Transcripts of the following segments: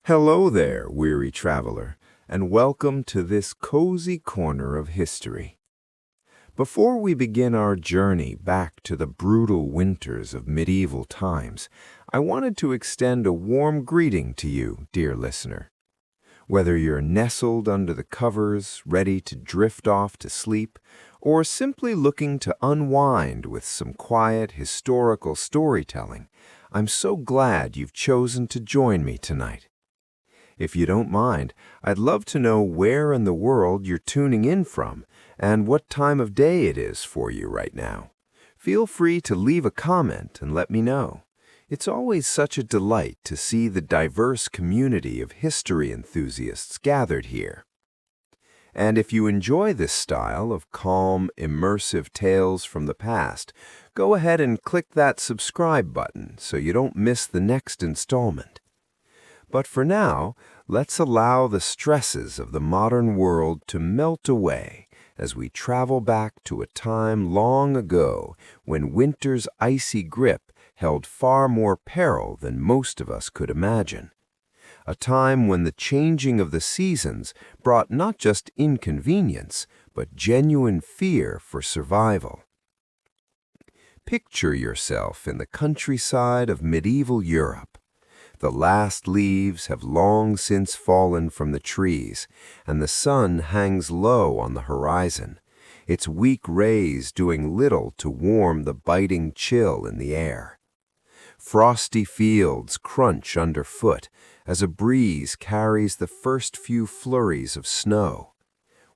Hello there, weary traveler, and welcome to this cozy corner of history. Before we begin our journey back to the brutal winters of medieval times, I wanted to extend a warm greeting to you, dear listener. Whether you're nestled under the covers, ready to drift off to sleep, or simply looking to unwind with some quiet historical storytelling, I'm so glad you've chosen to join me tonight. If you don't mind, I'd love to know where in the world you're tuning in from and what time of day it is for you right now. Feel free to leave a comment and let me know. It's always such a delight to see the diverse community of history enthusiasts gathered here. And if you enjoy this style of calm, immersive tales from the past, go ahead and click that subscribe button so you don't miss the next installment. But for now, let's allow the stresses of the modern world to melt away as we travel back to a time long ago when winter's icy grip held far more peril than most of us could imagine. A time when the changing of the seasons brought not just inconvenience, but genuine fear for survival. Picture yourself in the countryside of medieval Europe. The last leaves have long since fallen from the trees, and the sun hangs low on the horizon, its weak rays doing little to warm the biting chill in the air. Frosty fields crunch underfoot as a breeze carries the first few flurries of snow.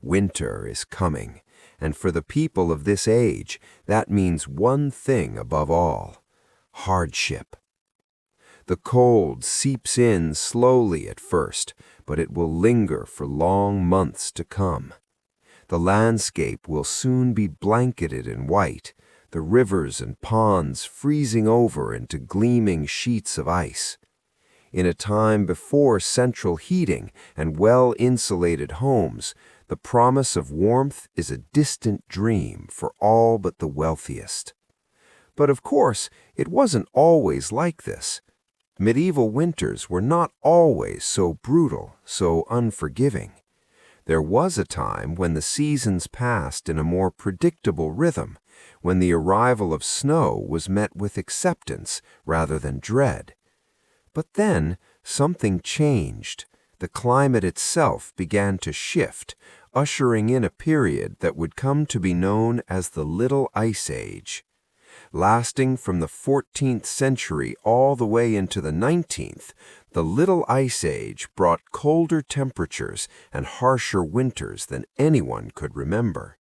Winter is coming, and for the people of this age, that means one thing above all: hardship. The cold seeps in slowly at first, but it will linger for long months to come. The landscape will soon be blanketed in white, the rivers and ponds freezing over into gleaming sheets of ice. In a time before central heating and well-insulated homes, the promise of warmth is a distant dream for all but the wealthiest. But of course, it wasn't always like this. Medieval winters were not always so brutal, so unforgiving. There was a time when the seasons passed in a more predictable rhythm, when the arrival of snow was met with acceptance rather than dread. But then something changed. The climate itself began to shift, ushering in a period that would come to be known as the Little Ice Age. Lasting from the 14th century all the way into the 19th, the Little Ice Age brought colder temperatures and harsher winters than anyone could remember.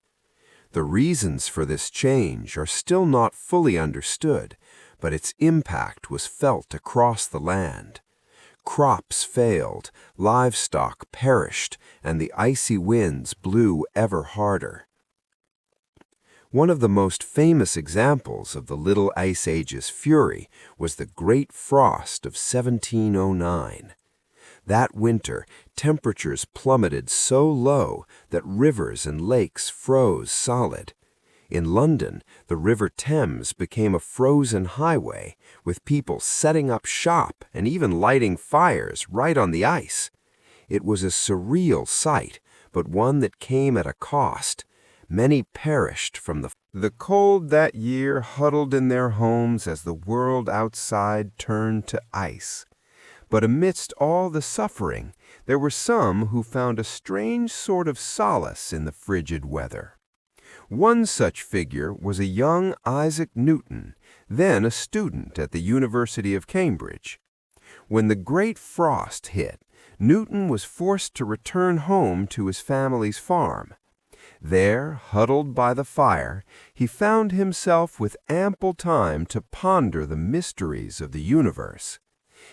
The reasons for this change are still not fully understood, but its impact was felt across the land. Crops failed, livestock perished, and the icy winds blew ever harder. One of the most famous examples of the Little Ice Age's fury was the Great Frost of 1709. That winter, temperatures plummeted so low that rivers and lakes froze solid. In London, the River Thames became a frozen highway, with people setting up shop and even lighting fires right on the ice. It was a surreal sight, but one that came at a cost. Many perished from the cold that year, huddled in their homes as the world outside turned to ice. But amidst all the suffering, there were some who found a strange sort of solace in the frigid weather. One such figure was a young Isaac Newton, then a student at the University of Cambridge. When the Great Frost hit, Newton was forced to return home to his family's farm. There, huddled by the fire, he found himself with ample time to ponder the mysteries of the universe.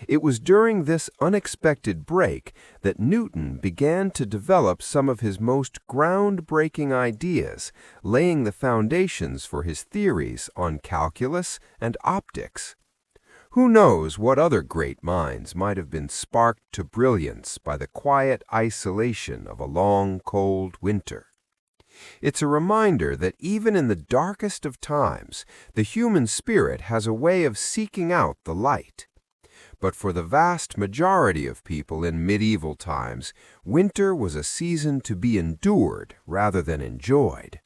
It was during this unexpected break that Newton began to develop some of his most groundbreaking ideas, laying the foundations for his theories on calculus and optics. Who knows what other great minds might have been sparked to brilliance by the quiet isolation of a long, cold winter? It's a reminder that even in the darkest of times, the human spirit has a way of seeking out the light. But for the vast majority of people in medieval times, winter was a season to be endured rather than enjoyed.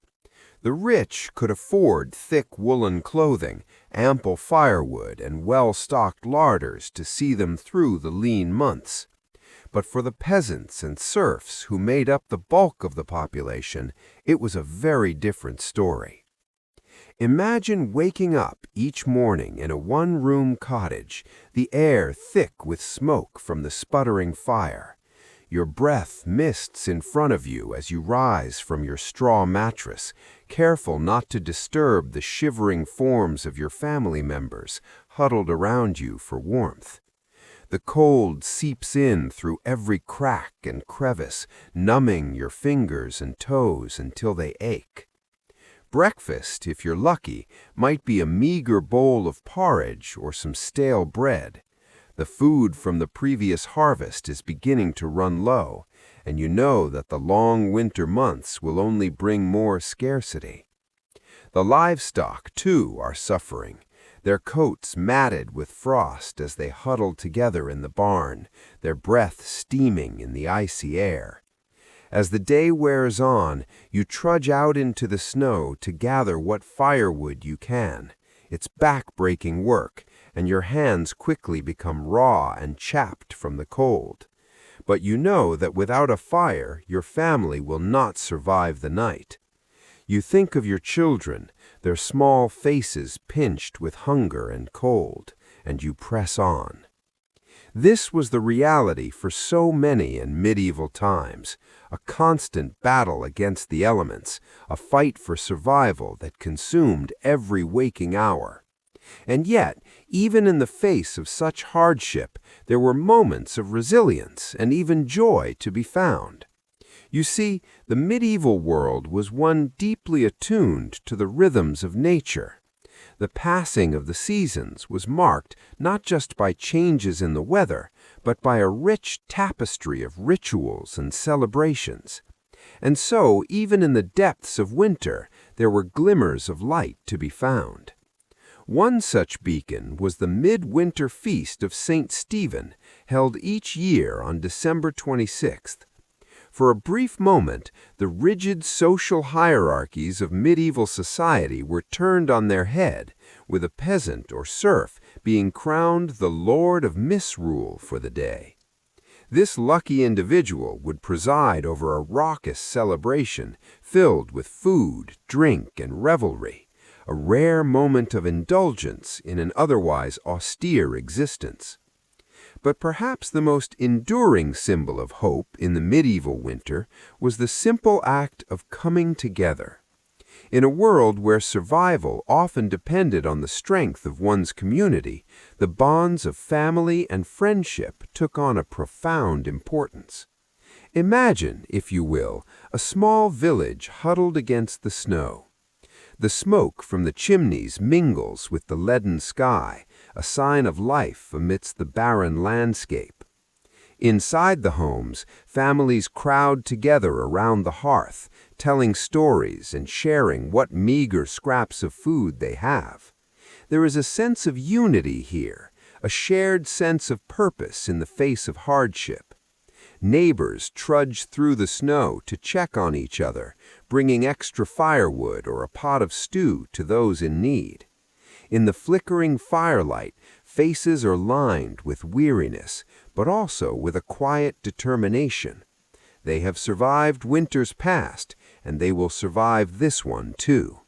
The rich could afford thick woolen clothing, ample firewood, and well-stocked larders to see them through the lean months. But for the peasants and serfs who made up the bulk of the population, it was a very different story. Imagine waking up each morning in a one-room cottage, the air thick with smoke from the sputtering fire. Your breath mists in front of you as you rise from your straw mattress, careful not to disturb the shivering forms of your family members huddled around you for warmth. The cold seeps in through every crack and crevice, numbing your fingers and toes until they ache. Breakfast, if you're lucky, might be a meager bowl of porridge or some stale bread. The food from the previous harvest is beginning to run low, and you know that the long winter months will only bring more scarcity. The livestock, too, are suffering, their coats matted with frost as they huddle together in the barn, their breath steaming in the icy air. As the day wears on, you trudge out into the snow to gather what firewood you can. It's back-breaking work, and your hands quickly become raw and chapped from the cold. But you know that without a fire, your family will not survive the night. You think of your children, their small faces pinched with hunger and cold, and you press on. This was the reality for so many in medieval times, a constant battle against the elements, a fight for survival that consumed every waking hour. And yet, even in the face of such hardship, there were moments of resilience and even joy to be found. You see, the medieval world was one deeply attuned to the rhythms of nature. The passing of the seasons was marked not just by changes in the weather, but by a rich tapestry of rituals and celebrations. And so, even in the depths of winter, there were glimmers of light to be found. One such beacon was the midwinter feast of St. Stephen, held each year on December 26th. For a brief moment, the rigid social hierarchies of medieval society were turned on their head, with a peasant or serf being crowned the lord of misrule for the day. This lucky individual would preside over a raucous celebration filled with food, drink, and revelry, a rare moment of indulgence in an otherwise austere existence. But perhaps the most enduring symbol of hope in the medieval winter was the simple act of coming together. In a world where survival often depended on the strength of one's community, the bonds of family and friendship took on a profound importance. Imagine, if you will, a small village huddled against the snow. The smoke from the chimneys mingles with the leaden sky, a sign of life amidst the barren landscape. Inside the homes, families crowd together around the hearth, telling stories and sharing what meager scraps of food they have. There is a sense of unity here, a shared sense of purpose in the face of hardship. Neighbors trudge through the snow to check on each other, bringing extra firewood or a pot of stew to those in need. In the flickering firelight, faces are lined with weariness, but also with a quiet determination. They have survived winters past, and they will survive this one too.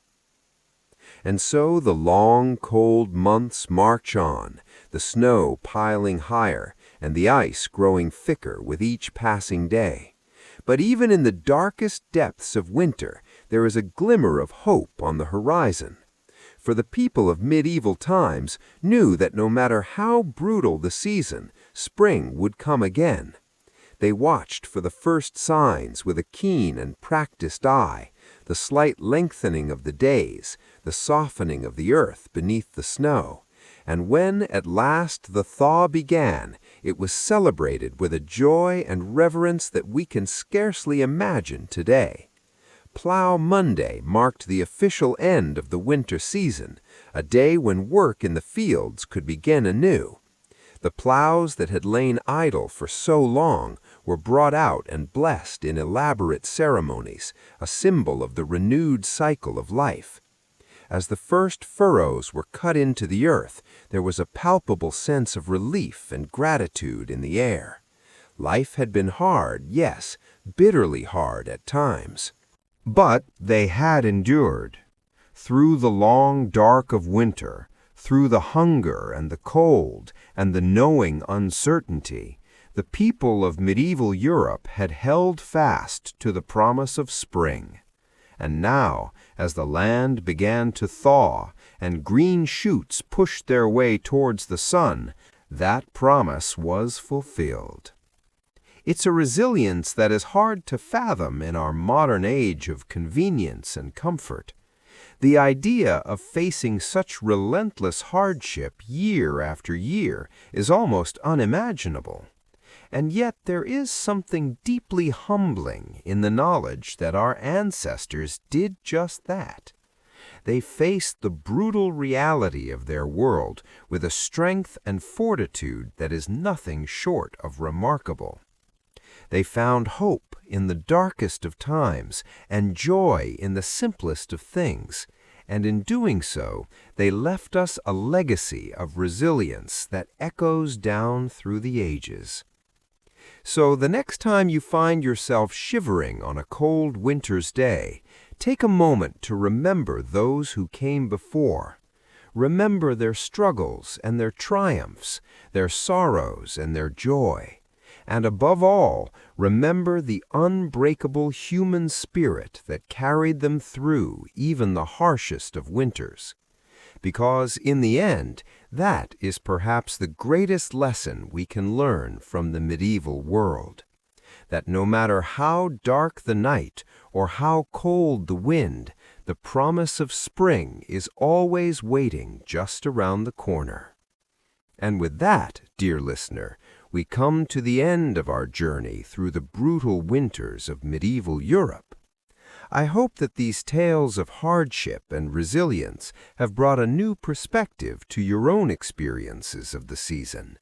And so the long, cold months march on, the snow piling higher and the ice growing thicker with each passing day. But even in the darkest depths of winter, there is a glimmer of hope on the horizon. For the people of medieval times knew that no matter how brutal the season, spring would come again. They watched for the first signs with a keen and practiced eye, the slight lengthening of the days, the softening of the earth beneath the snow. And when at last the thaw began, it was celebrated with a joy and reverence that we can scarcely imagine today. Plough Monday marked the official end of the winter season, a day when work in the fields could begin anew. The ploughs that had lain idle for so long were brought out and blessed in elaborate ceremonies, a symbol of the renewed cycle of life. As the first furrows were cut into the earth, there was a palpable sense of relief and gratitude in the air. Life had been hard, yes, bitterly hard at times. But they had endured. Through the long dark of winter, through the hunger and the cold and the knowing uncertainty, the people of medieval Europe had held fast to the promise of spring. And now, as the land began to thaw and green shoots pushed their way towards the sun, that promise was fulfilled. It's a resilience that is hard to fathom in our modern age of convenience and comfort. The idea of facing such relentless hardship year after year is almost unimaginable. And yet there is something deeply humbling in the knowledge that our ancestors did just that. They faced the brutal reality of their world with a strength and fortitude that is nothing short of remarkable. They found hope in the darkest of times and joy in the simplest of things, and in doing so, they left us a legacy of resilience that echoes down through the ages. So the next time you find yourself shivering on a cold winter's day, take a moment to remember those who came before. Remember their struggles and their triumphs, their sorrows and their joy. And above all, remember the unbreakable human spirit that carried them through even the harshest of winters. Because in the end, that is perhaps the greatest lesson we can learn from the medieval world. That no matter how dark the night or how cold the wind, the promise of spring is always waiting just around the corner. And with that, dear listener, we come to the end of our journey through the brutal winters of medieval Europe. I hope that these tales of hardship and resilience have brought a new perspective to your own experiences of the season.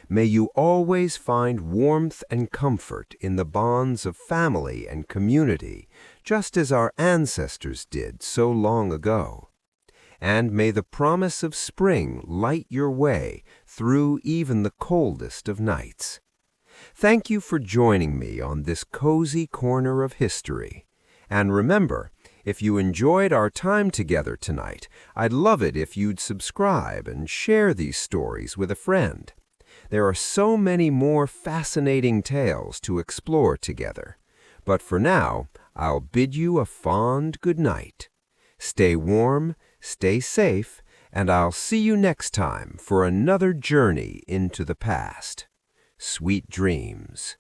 May you always find warmth and comfort in the bonds of family and community, just as our ancestors did so long ago. And may the promise of spring light your way through even the coldest of nights. Thank you for joining me on this cozy corner of history. And remember, if you enjoyed our time together tonight, I'd love it if you'd subscribe and share these stories with a friend. There are so many more fascinating tales to explore together. But for now, I'll bid you a fond good night. Stay warm, stay safe, and I'll see you next time for another journey into the past. Sweet dreams.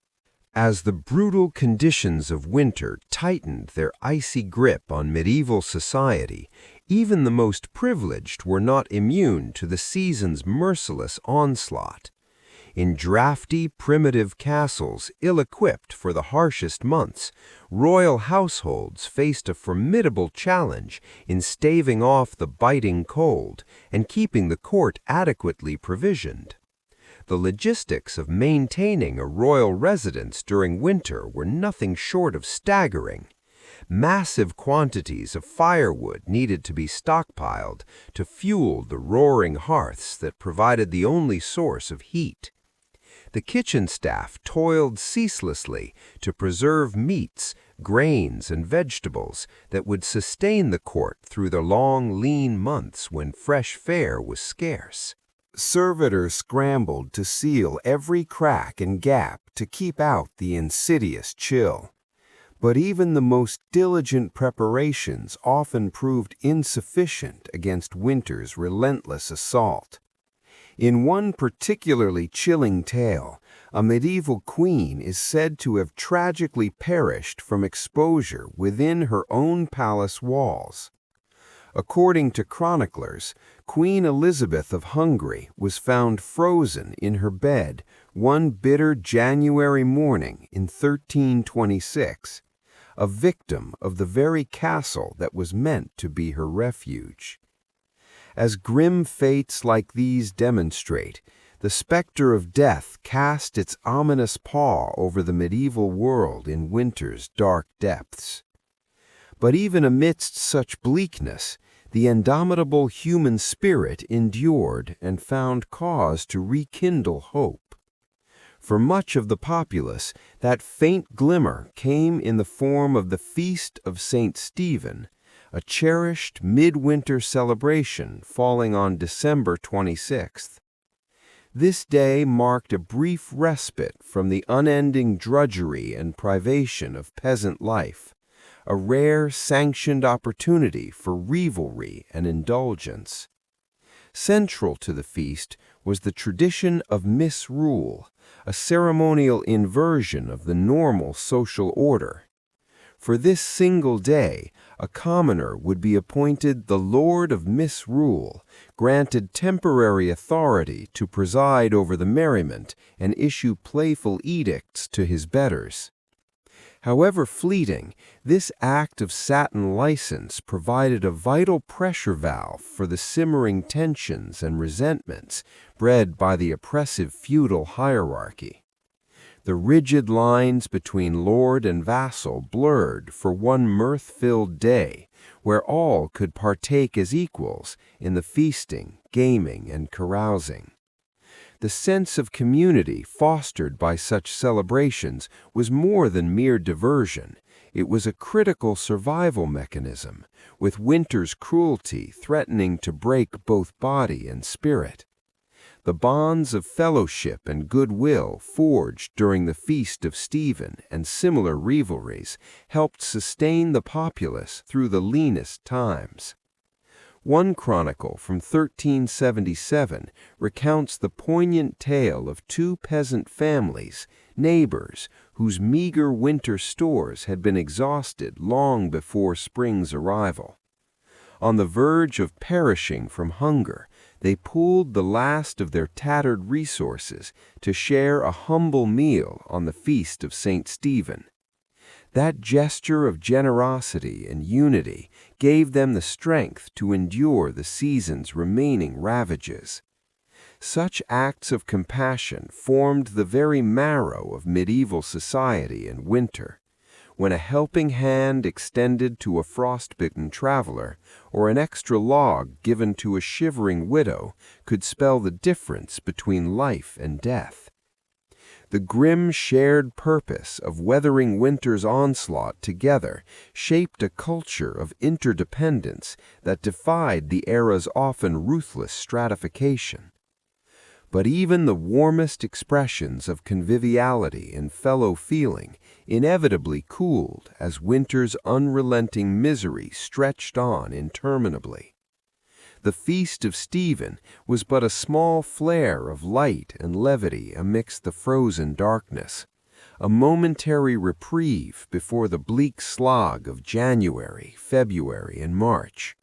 As the brutal conditions of winter tightened their icy grip on medieval society, even the most privileged were not immune to the season's merciless onslaught. In drafty, primitive castles ill-equipped for the harshest months, royal households faced a formidable challenge in staving off the biting cold and keeping the court adequately provisioned. The logistics of maintaining a royal residence during winter were nothing short of staggering. Massive quantities of firewood needed to be stockpiled to fuel the roaring hearths that provided the only source of heat. The kitchen staff toiled ceaselessly to preserve meats, grains, and vegetables that would sustain the court through the long, lean months when fresh fare was scarce. Servitors scrambled to seal every crack and gap to keep out the insidious chill. But even the most diligent preparations often proved insufficient against winter's relentless assault. In one particularly chilling tale, a medieval queen is said to have tragically perished from exposure within her own palace walls. According to chroniclers, Queen Elizabeth of Hungary was found frozen in her bed one bitter January morning in 1326, a victim of the very castle that was meant to be her refuge. As grim fates like these demonstrate, The specter of death cast its ominous paw over the medieval world in winter's dark depths. But even amidst such bleakness, the indomitable human spirit endured and found cause to rekindle hope. For much of the populace, that faint glimmer came in the form of the Feast of St. Stephen, a cherished midwinter celebration falling on December 26th. This day marked a brief respite from the unending drudgery and privation of peasant life, a rare sanctioned opportunity for revelry and indulgence. Central to the feast was the tradition of misrule, a ceremonial inversion of the normal social order. For this single day, a commoner would be appointed the Lord of Misrule, granted temporary authority to preside over the merriment and issue playful edicts to his betters. However fleeting, this act of satin license provided a vital pressure valve for the simmering tensions and resentments bred by the oppressive feudal hierarchy. The rigid lines between lord and vassal blurred for one mirth-filled day, where all could partake as equals in the feasting, gaming, and carousing. The sense of community fostered by such celebrations was more than mere diversion. It was a critical survival mechanism, with winter's cruelty threatening to break both body and spirit. The bonds of fellowship and goodwill forged during the Feast of Stephen and similar rivalries helped sustain the populace through the leanest times. One chronicle from 1377 recounts the poignant tale of two peasant families, neighbors, whose meager winter stores had been exhausted long before spring's arrival. On the verge of perishing from hunger, they pooled the last of their tattered resources to share a humble meal on the Feast of St. Stephen. That gesture of generosity and unity gave them the strength to endure the season's remaining ravages. Such acts of compassion formed the very marrow of medieval society in winter. When a helping hand extended to a frostbitten traveler, or an extra log given to a shivering widow, could spell the difference between life and death. The grim shared purpose of weathering winter's onslaught together shaped a culture of interdependence that defied the era's often ruthless stratification. But even the warmest expressions of conviviality and fellow feeling inevitably cooled as winter's unrelenting misery stretched on interminably. The Feast of Stephen was but a small flare of light and levity amidst the frozen darkness, a momentary reprieve before the bleak slog of January, February, and March.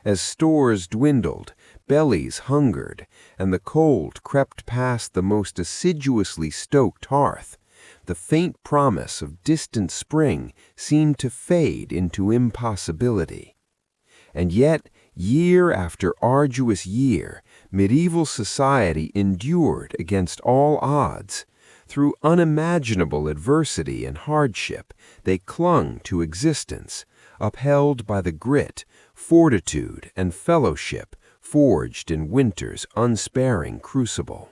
As stores dwindled, bellies hungered, and the cold crept past the most assiduously stoked hearth, the faint promise of distant spring seemed to fade into impossibility. And yet, year after arduous year, medieval society endured against all odds. Through unimaginable adversity and hardship, they clung to existence, upheld by the grit, fortitude, and fellowship forged in winter's unsparing crucible.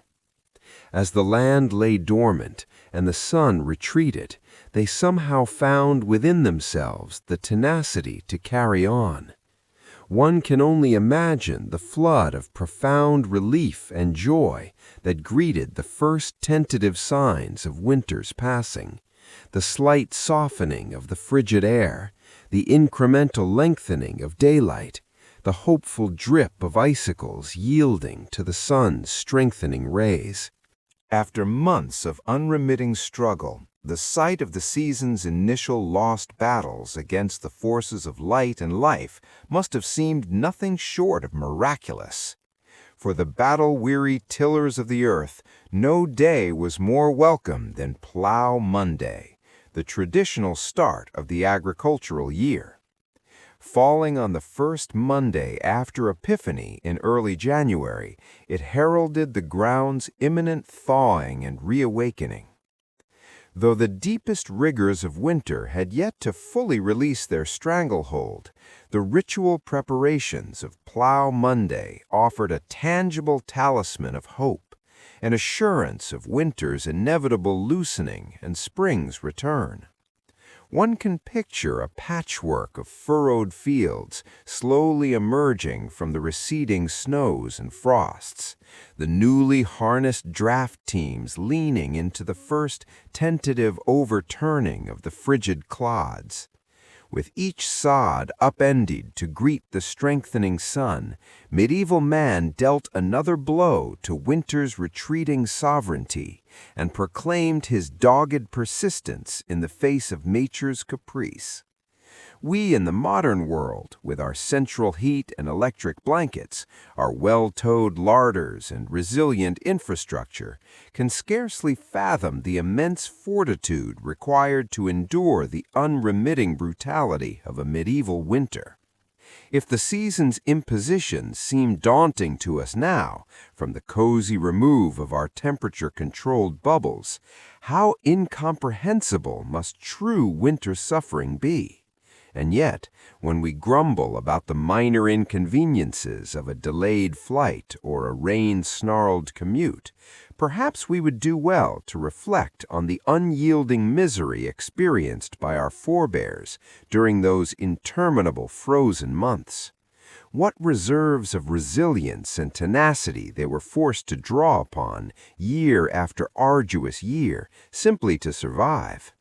As the land lay dormant and the sun retreated, they somehow found within themselves the tenacity to carry on. One can only imagine the flood of profound relief and joy that greeted the first tentative signs of winter's passing, the slight softening of the frigid air, the incremental lengthening of daylight, the hopeful drip of icicles yielding to the sun's strengthening rays. After months of unremitting struggle, the sight of the season's initial lost battles against the forces of light and life must have seemed nothing short of miraculous. For the battle-weary tillers of the earth, no day was more welcome than Plough Monday, the traditional start of the agricultural year. Falling on the first Monday after Epiphany in early January, it heralded the ground's imminent thawing and reawakening. Though the deepest rigors of winter had yet to fully release their stranglehold, the ritual preparations of Plough Monday offered a tangible talisman of hope, an assurance of winter's inevitable loosening and spring's return. One can picture a patchwork of furrowed fields slowly emerging from the receding snows and frosts, the newly harnessed draft teams leaning into the first tentative overturning of the frigid clods. With each sod upended to greet the strengthening sun, medieval man dealt another blow to winter's retreating sovereignty and proclaimed his dogged persistence in the face of nature's caprice. We in the modern world, with our central heat and electric blankets, our well-towed larders and resilient infrastructure, can scarcely fathom the immense fortitude required to endure the unremitting brutality of a medieval winter. If the season's impositions seem daunting to us now, from the cozy remove of our temperature-controlled bubbles, how incomprehensible must true winter suffering be? And yet, when we grumble about the minor inconveniences of a delayed flight or a rain-snarled commute, perhaps we would do well to reflect on the unyielding misery experienced by our forebears during those interminable frozen months. What reserves of resilience and tenacity they were forced to draw upon year after arduous year simply to survive.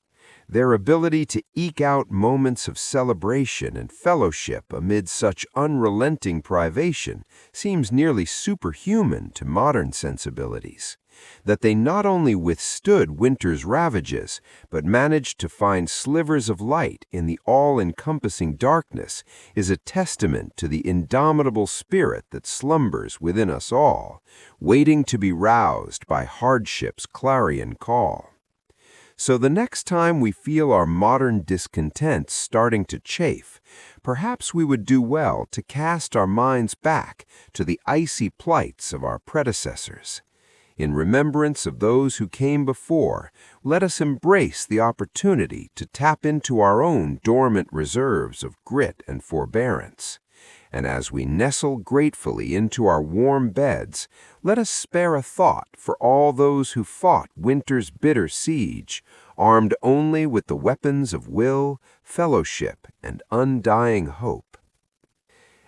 Their ability to eke out moments of celebration and fellowship amid such unrelenting privation seems nearly superhuman to modern sensibilities. That they not only withstood winter's ravages, but managed to find slivers of light in the all-encompassing darkness is a testament to the indomitable spirit that slumbers within us all, waiting to be roused by hardship's clarion call. So the next time we feel our modern discontent starting to chafe, perhaps we would do well to cast our minds back to the icy plights of our predecessors. In remembrance of those who came before, let us embrace the opportunity to tap into our own dormant reserves of grit and forbearance. And as we nestle gratefully into our warm beds, let us spare a thought for all those who fought winter's bitter siege, armed only with the weapons of will, fellowship, and undying hope.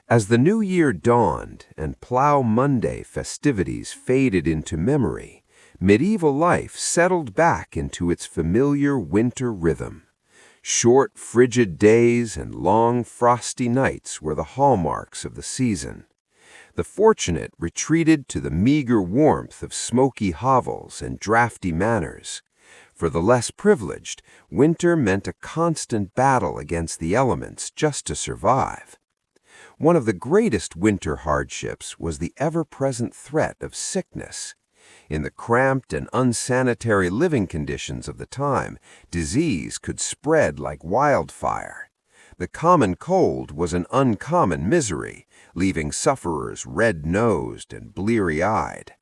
As the new year dawned and Plough Monday festivities faded into memory, medieval life settled back into its familiar winter rhythm. Short, frigid days and long, frosty nights were the hallmarks of the season. The fortunate retreated to the meager warmth of smoky hovels and drafty manors. For the less privileged, winter meant a constant battle against the elements just to survive. One of the greatest winter hardships was the ever-present threat of sickness. In the cramped and unsanitary living conditions of the time, disease could spread like wildfire. The common cold was an uncommon misery, leaving sufferers red-nosed and bleary-eyed.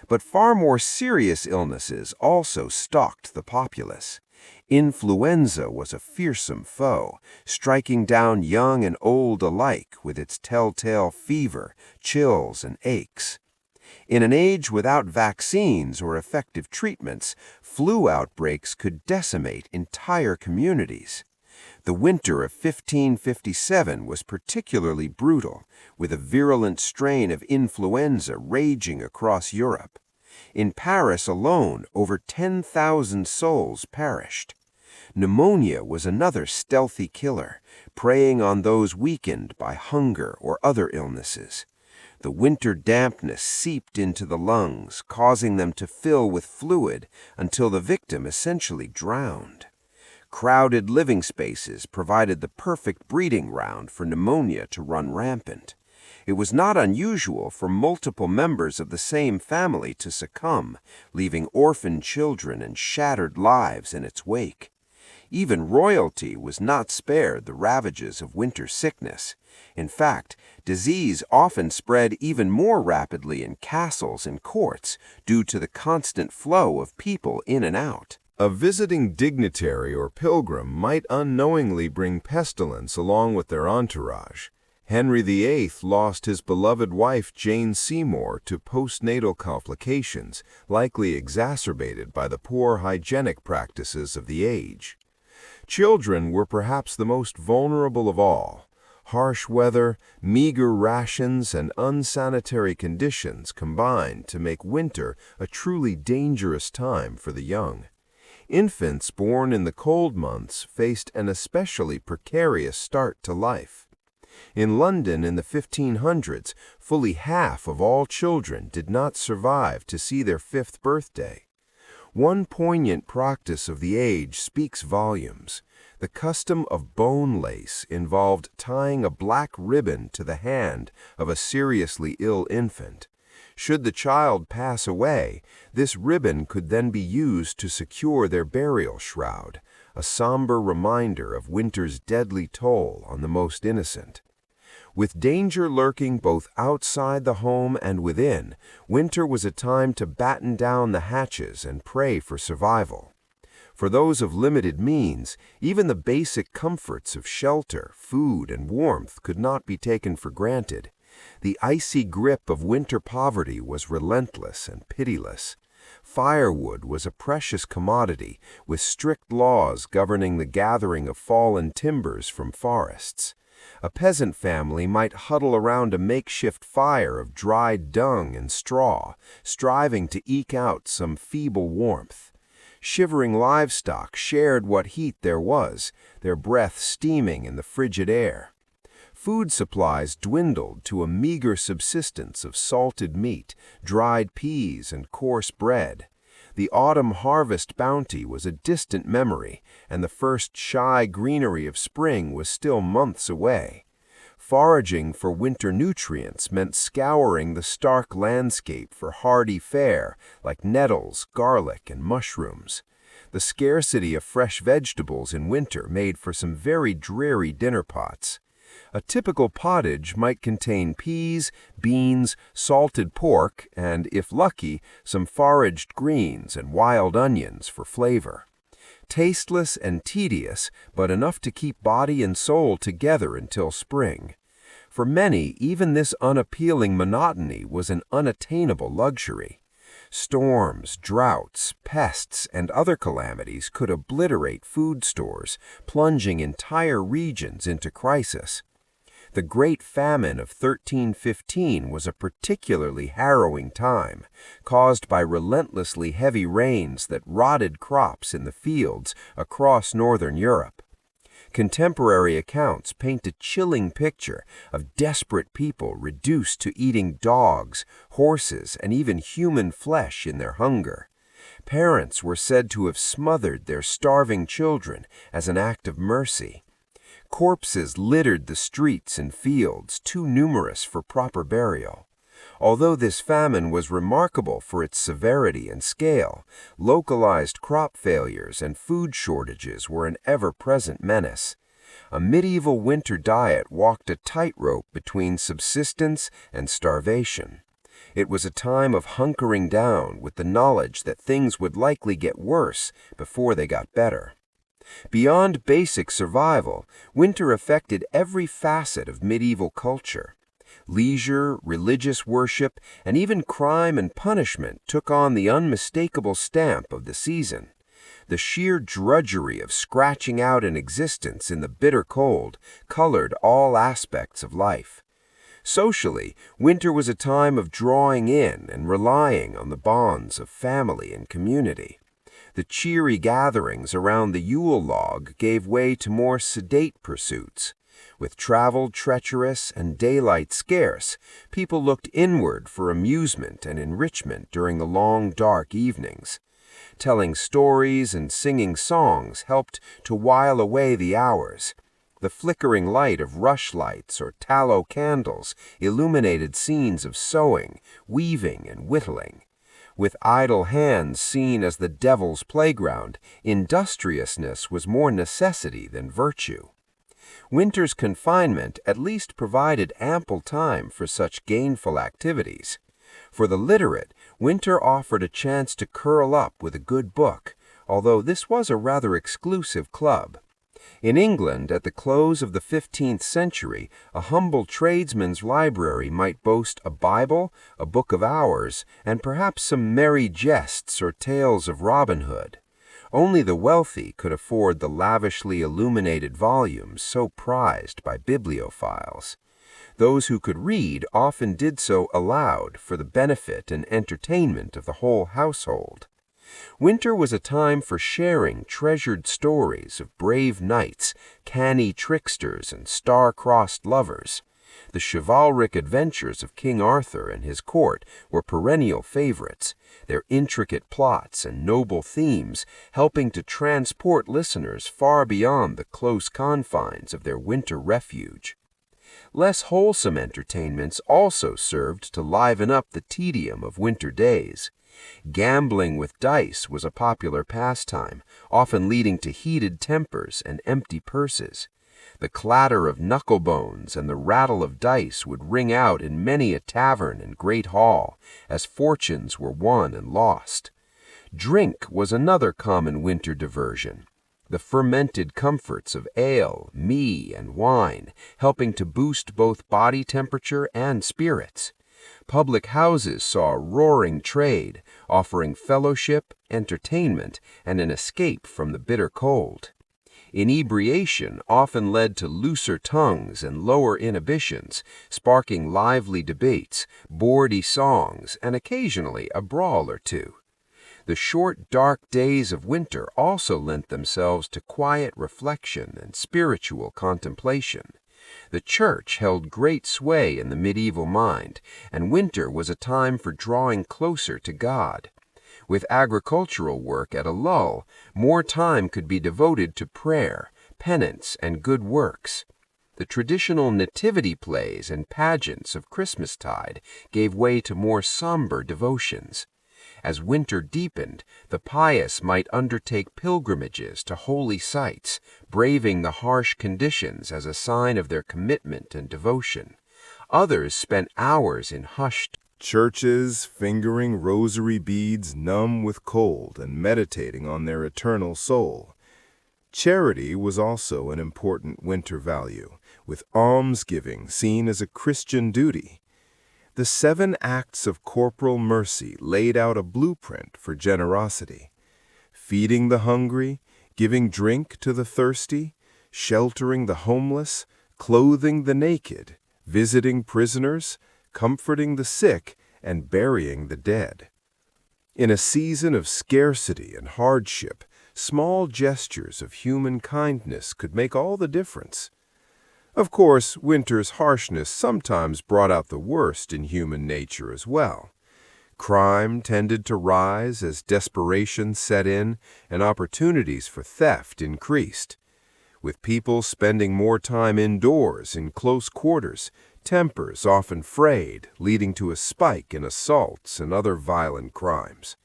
But far more serious illnesses also stalked the populace. Influenza was a fearsome foe, striking down young and old alike with its telltale fever, chills, and aches. In an age without vaccines or effective treatments, flu outbreaks could decimate entire communities. The winter of 1557 was particularly brutal, with a virulent strain of influenza raging across Europe. In Paris alone, over 10,000 souls perished. Pneumonia was another stealthy killer, preying on those weakened by hunger or other illnesses. The winter dampness seeped into the lungs, causing them to fill with fluid until the victim essentially drowned. Crowded living spaces provided the perfect breeding ground for pneumonia to run rampant. It was not unusual for multiple members of the same family to succumb, leaving orphan children and shattered lives in its wake. Even royalty was not spared the ravages of winter sickness. In fact, disease often spread even more rapidly in castles and courts due to the constant flow of people in and out. A visiting dignitary or pilgrim might unknowingly bring pestilence along with their entourage. Henry VIII lost his beloved wife Jane Seymour to postnatal complications, likely exacerbated by the poor hygienic practices of the age. Children were perhaps the most vulnerable of all. Harsh weather, meager rations, and unsanitary conditions combined to make winter a truly dangerous time for the young. Infants born in the cold months faced an especially precarious start to life. In London in the 1500s, fully half of all children did not survive to see their 5th birthday. One poignant practice of the age speaks volumes. The custom of bone lace involved tying a black ribbon to the hand of a seriously ill infant. Should the child pass away, this ribbon could then be used to secure their burial shroud, a somber reminder of winter's deadly toll on the most innocent. With danger lurking both outside the home and within, winter was a time to batten down the hatches and pray for survival. For those of limited means, even the basic comforts of shelter, food, and warmth could not be taken for granted. The icy grip of winter poverty was relentless and pitiless. Firewood was a precious commodity, with strict laws governing the gathering of fallen timbers from forests. A peasant family might huddle around a makeshift fire of dried dung and straw, striving to eke out some feeble warmth. Shivering livestock shared what heat there was, their breath steaming in the frigid air. Food supplies dwindled to a meager subsistence of salted meat, dried peas, and coarse bread. The autumn harvest bounty was a distant memory, and the first shy greenery of spring was still months away. Foraging for winter nutrients meant scouring the stark landscape for hardy fare like nettles, garlic, and mushrooms. The scarcity of fresh vegetables in winter made for some very dreary dinner pots. A typical pottage might contain peas, beans, salted pork, and, if lucky, some foraged greens and wild onions for flavor. Tasteless and tedious, but enough to keep body and soul together until spring. For many, even this unappealing monotony was an unattainable luxury. Storms, droughts, pests, and other calamities could obliterate food stores, plunging entire regions into crisis. The Great Famine of 1315 was a particularly harrowing time, caused by relentlessly heavy rains that rotted crops in the fields across northern Europe. Contemporary accounts paint a chilling picture of desperate people reduced to eating dogs, horses, and even human flesh in their hunger. Parents were said to have smothered their starving children as an act of mercy. Corpses littered the streets and fields, too numerous for proper burial. Although this famine was remarkable for its severity and scale, localized crop failures and food shortages were an ever-present menace. A medieval winter diet walked a tightrope between subsistence and starvation. It was a time of hunkering down with the knowledge that things would likely get worse before they got better. Beyond basic survival, winter affected every facet of medieval culture. Leisure, religious worship, and even crime and punishment took on the unmistakable stamp of the season. The sheer drudgery of scratching out an existence in the bitter cold colored all aspects of life. Socially, winter was a time of drawing in and relying on the bonds of family and community. The cheery gatherings around the Yule log gave way to more sedate pursuits. With travel treacherous and daylight scarce, people looked inward for amusement and enrichment during the long, dark evenings. Telling stories and singing songs helped to while away the hours. The flickering light of rushlights or tallow candles illuminated scenes of sewing, weaving, and whittling. With idle hands seen as the devil's playground, industriousness was more necessity than virtue. Winter's confinement at least provided ample time for such gainful activities. For the literate, winter offered a chance to curl up with a good book, although this was a rather exclusive club. In England, at the close of the 15th century, a humble tradesman's library might boast a Bible, a Book of Hours, and perhaps some merry jests or tales of Robin Hood. Only the wealthy could afford the lavishly illuminated volumes so prized by bibliophiles. Those who could read often did so aloud for the benefit and entertainment of the whole household. Winter was a time for sharing treasured stories of brave knights, canny tricksters, and star-crossed lovers. The chivalric adventures of King Arthur and his court were perennial favorites, their intricate plots and noble themes helping to transport listeners far beyond the close confines of their winter refuge. Less wholesome entertainments also served to liven up the tedium of winter days. Gambling with dice was a popular pastime, often leading to heated tempers and empty purses. The clatter of knucklebones and the rattle of dice would ring out in many a tavern and great hall, as fortunes were won and lost. Drink was another common winter diversion. The fermented comforts of ale, mee, and wine, helping to boost both body temperature and spirits. Public houses saw a roaring trade, offering fellowship, entertainment, and an escape from the bitter cold. Inebriation often led to looser tongues and lower inhibitions, sparking lively debates, bawdy songs, and occasionally a brawl or two. The short, dark days of winter also lent themselves to quiet reflection and spiritual contemplation. The church held great sway in the medieval mind, and winter was a time for drawing closer to God. With agricultural work at a lull, more time could be devoted to prayer, penance, and good works. The traditional nativity plays and pageants of Christmastide gave way to more somber devotions. As winter deepened, the pious might undertake pilgrimages to holy sites, braving the harsh conditions as a sign of their commitment and devotion. Others spent hours in hushed churches, fingering rosary beads numb with cold and meditating on their eternal soul. Charity was also an important winter value, with almsgiving seen as a Christian duty. The 7 acts of corporal mercy laid out a blueprint for generosity: feeding the hungry, giving drink to the thirsty, sheltering the homeless, clothing the naked, visiting prisoners, comforting the sick, and burying the dead. In a season of scarcity and hardship, small gestures of human kindness could make all the difference. Of course, winter's harshness sometimes brought out the worst in human nature as well. Crime tended to rise as desperation set in and opportunities for theft increased. With people spending more time indoors in close quarters, tempers often frayed, leading to a spike in assaults and other violent crimes.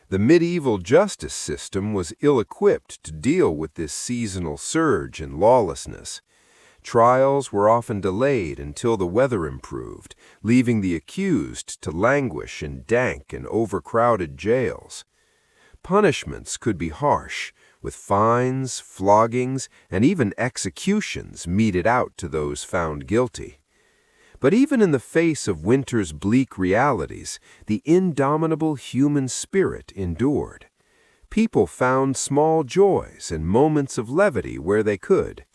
The medieval justice system was ill-equipped to deal with this seasonal surge in lawlessness. Trials were often delayed until the weather improved, leaving the accused to languish in dank and overcrowded jails. Punishments could be harsh, with fines, floggings, and even executions meted out to those found guilty. But even in the face of winter's bleak realities, the indomitable human spirit endured. People found small joys and moments of levity where they could.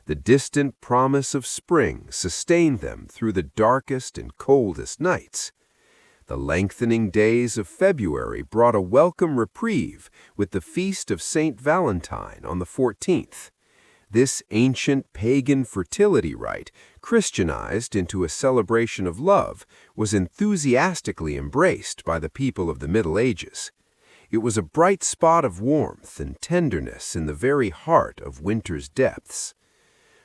The distant promise of spring sustained them through the darkest and coldest nights. The lengthening days of February brought a welcome reprieve with the feast of St. Valentine on the 14th. This ancient pagan fertility rite, Christianized into a celebration of love, was enthusiastically embraced by the people of the Middle Ages. It was a bright spot of warmth and tenderness in the very heart of winter's depths.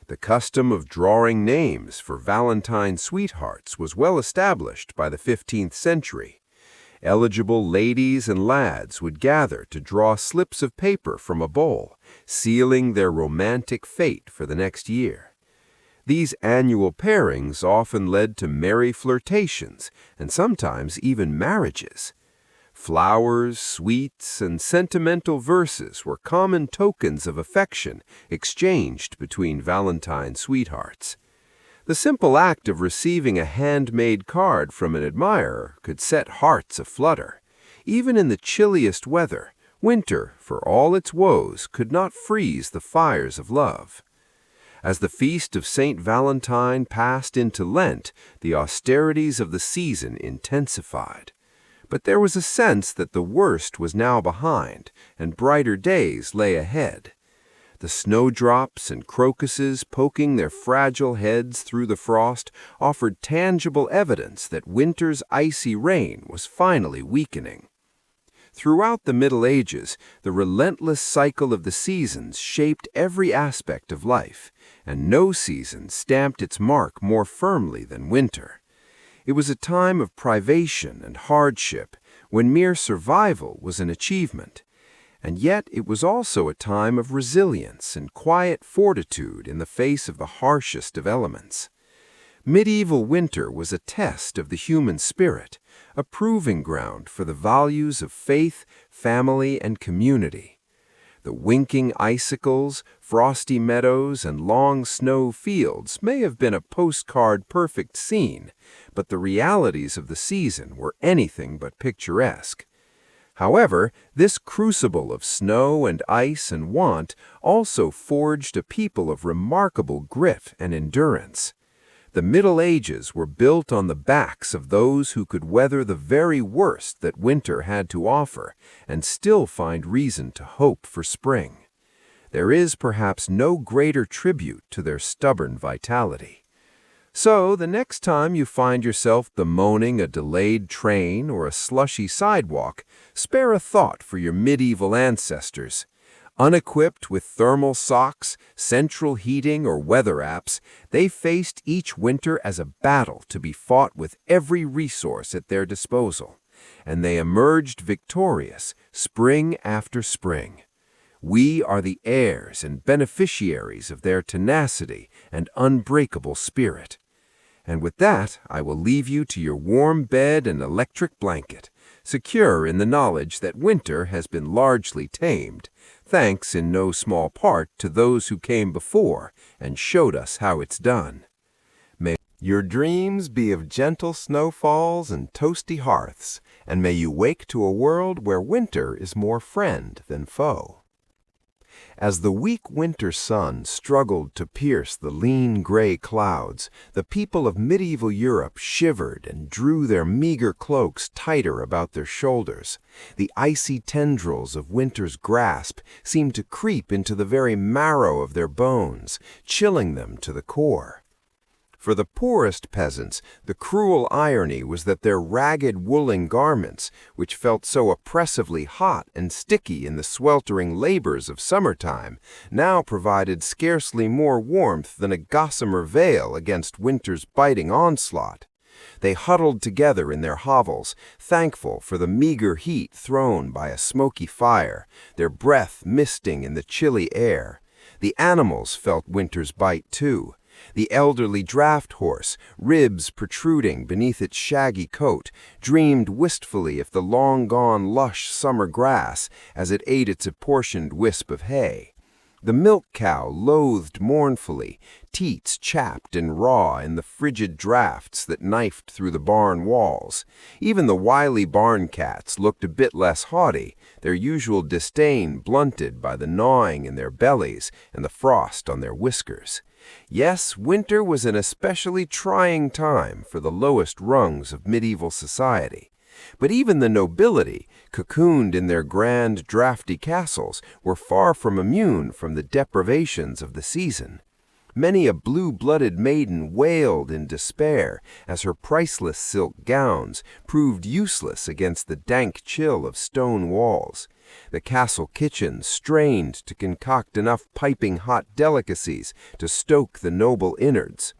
The custom of drawing names for Valentine sweethearts was well established by the 15th century. Eligible ladies and lads would gather to draw slips of paper from a bowl, sealing their romantic fate for the next year. These annual pairings often led to merry flirtations and sometimes even marriages. Flowers, sweets, and sentimental verses were common tokens of affection exchanged between Valentine sweethearts. The simple act of receiving a handmade card from an admirer could set hearts aflutter. Even in the chilliest weather, winter, for all its woes, could not freeze the fires of love. As the feast of St. Valentine passed into Lent, the austerities of the season intensified. But there was a sense that the worst was now behind, and brighter days lay ahead. The snowdrops and crocuses poking their fragile heads through the frost offered tangible evidence that winter's icy reign was finally weakening. Throughout the Middle Ages, the relentless cycle of the seasons shaped every aspect of life, and no season stamped its mark more firmly than winter. It was a time of privation and hardship, when mere survival was an achievement. And yet it was also a time of resilience and quiet fortitude in the face of the harshest of elements. Medieval winter was a test of the human spirit, a proving ground for the values of faith, family, and community. The winking icicles, frosty meadows, and long snow fields may have been a postcard-perfect scene, but the realities of the season were anything but picturesque. However, this crucible of snow and ice and want also forged a people of remarkable grit and endurance. The Middle Ages were built on the backs of those who could weather the very worst that winter had to offer and still find reason to hope for spring. There is perhaps no greater tribute to their stubborn vitality. So, the next time you find yourself bemoaning a delayed train or a slushy sidewalk, spare a thought for your medieval ancestors. Unequipped with thermal socks, central heating, or weather apps, they faced each winter as a battle to be fought with every resource at their disposal. And they emerged victorious, spring after spring. We are the heirs and beneficiaries of their tenacity and unbreakable spirit. And with that, I will leave you to your warm bed and electric blanket, secure in the knowledge that winter has been largely tamed, thanks in no small part to those who came before and showed us how it's done. May your dreams be of gentle snowfalls and toasty hearths, and may you wake to a world where winter is more friend than foe. As the weak winter sun struggled to pierce the lean gray clouds, the people of medieval Europe shivered and drew their meager cloaks tighter about their shoulders. The icy tendrils of winter's grasp seemed to creep into the very marrow of their bones, chilling them to the core. For the poorest peasants, the cruel irony was that their ragged woolen garments, which felt so oppressively hot and sticky in the sweltering labors of summertime, now provided scarcely more warmth than a gossamer veil against winter's biting onslaught. They huddled together in their hovels, thankful for the meager heat thrown by a smoky fire, their breath misting in the chilly air. The animals felt winter's bite too. The elderly draft horse, ribs protruding beneath its shaggy coat, dreamed wistfully of the long-gone lush summer grass as it ate its apportioned wisp of hay. The milk cow loathed mournfully, teats chapped and raw in the frigid draughts that knifed through the barn walls. Even the wily barn cats looked a bit less haughty, their usual disdain blunted by the gnawing in their bellies and the frost on their whiskers. Yes, winter was an especially trying time for the lowest rungs of medieval society. But even the nobility, cocooned in their grand, drafty castles, were far from immune from the deprivations of the season. Many a blue-blooded maiden wailed in despair as her priceless silk gowns proved useless against the dank chill of stone walls. The castle kitchen strained to concoct enough piping hot delicacies to stoke the noble innards.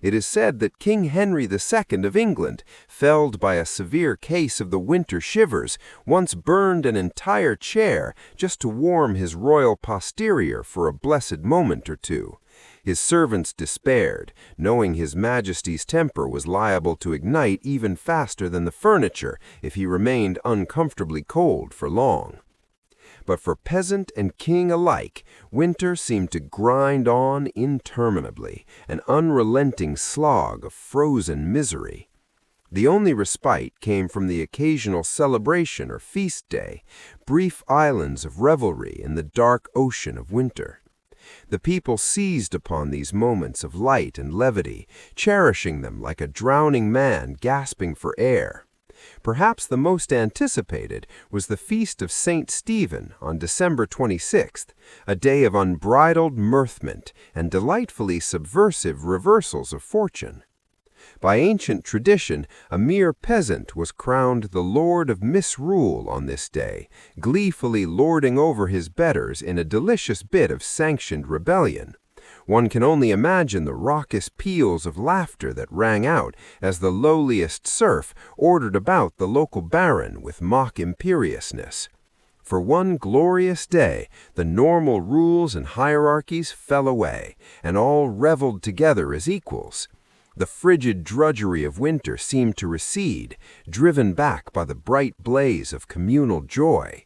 It is said that King Henry II of England, felled by a severe case of the winter shivers, once burned an entire chair just to warm his royal posterior for a blessed moment or two. His servants despaired, knowing His Majesty's temper was liable to ignite even faster than the furniture if he remained uncomfortably cold for long. But for peasant and king alike, winter seemed to grind on interminably, an unrelenting slog of frozen misery. The only respite came from the occasional celebration or feast day, brief islands of revelry in the dark ocean of winter. The people seized upon these moments of light and levity, cherishing them like a drowning man gasping for air. Perhaps the most anticipated was the feast of St. Stephen on December 26th, a day of unbridled mirthment and delightfully subversive reversals of fortune. By ancient tradition, a mere peasant was crowned the lord of misrule on this day, gleefully lording over his betters in a delicious bit of sanctioned rebellion. One can only imagine the raucous peals of laughter that rang out as the lowliest serf ordered about the local baron with mock imperiousness. For one glorious day, the normal rules and hierarchies fell away, and all reveled together as equals. The frigid drudgery of winter seemed to recede, driven back by the bright blaze of communal joy.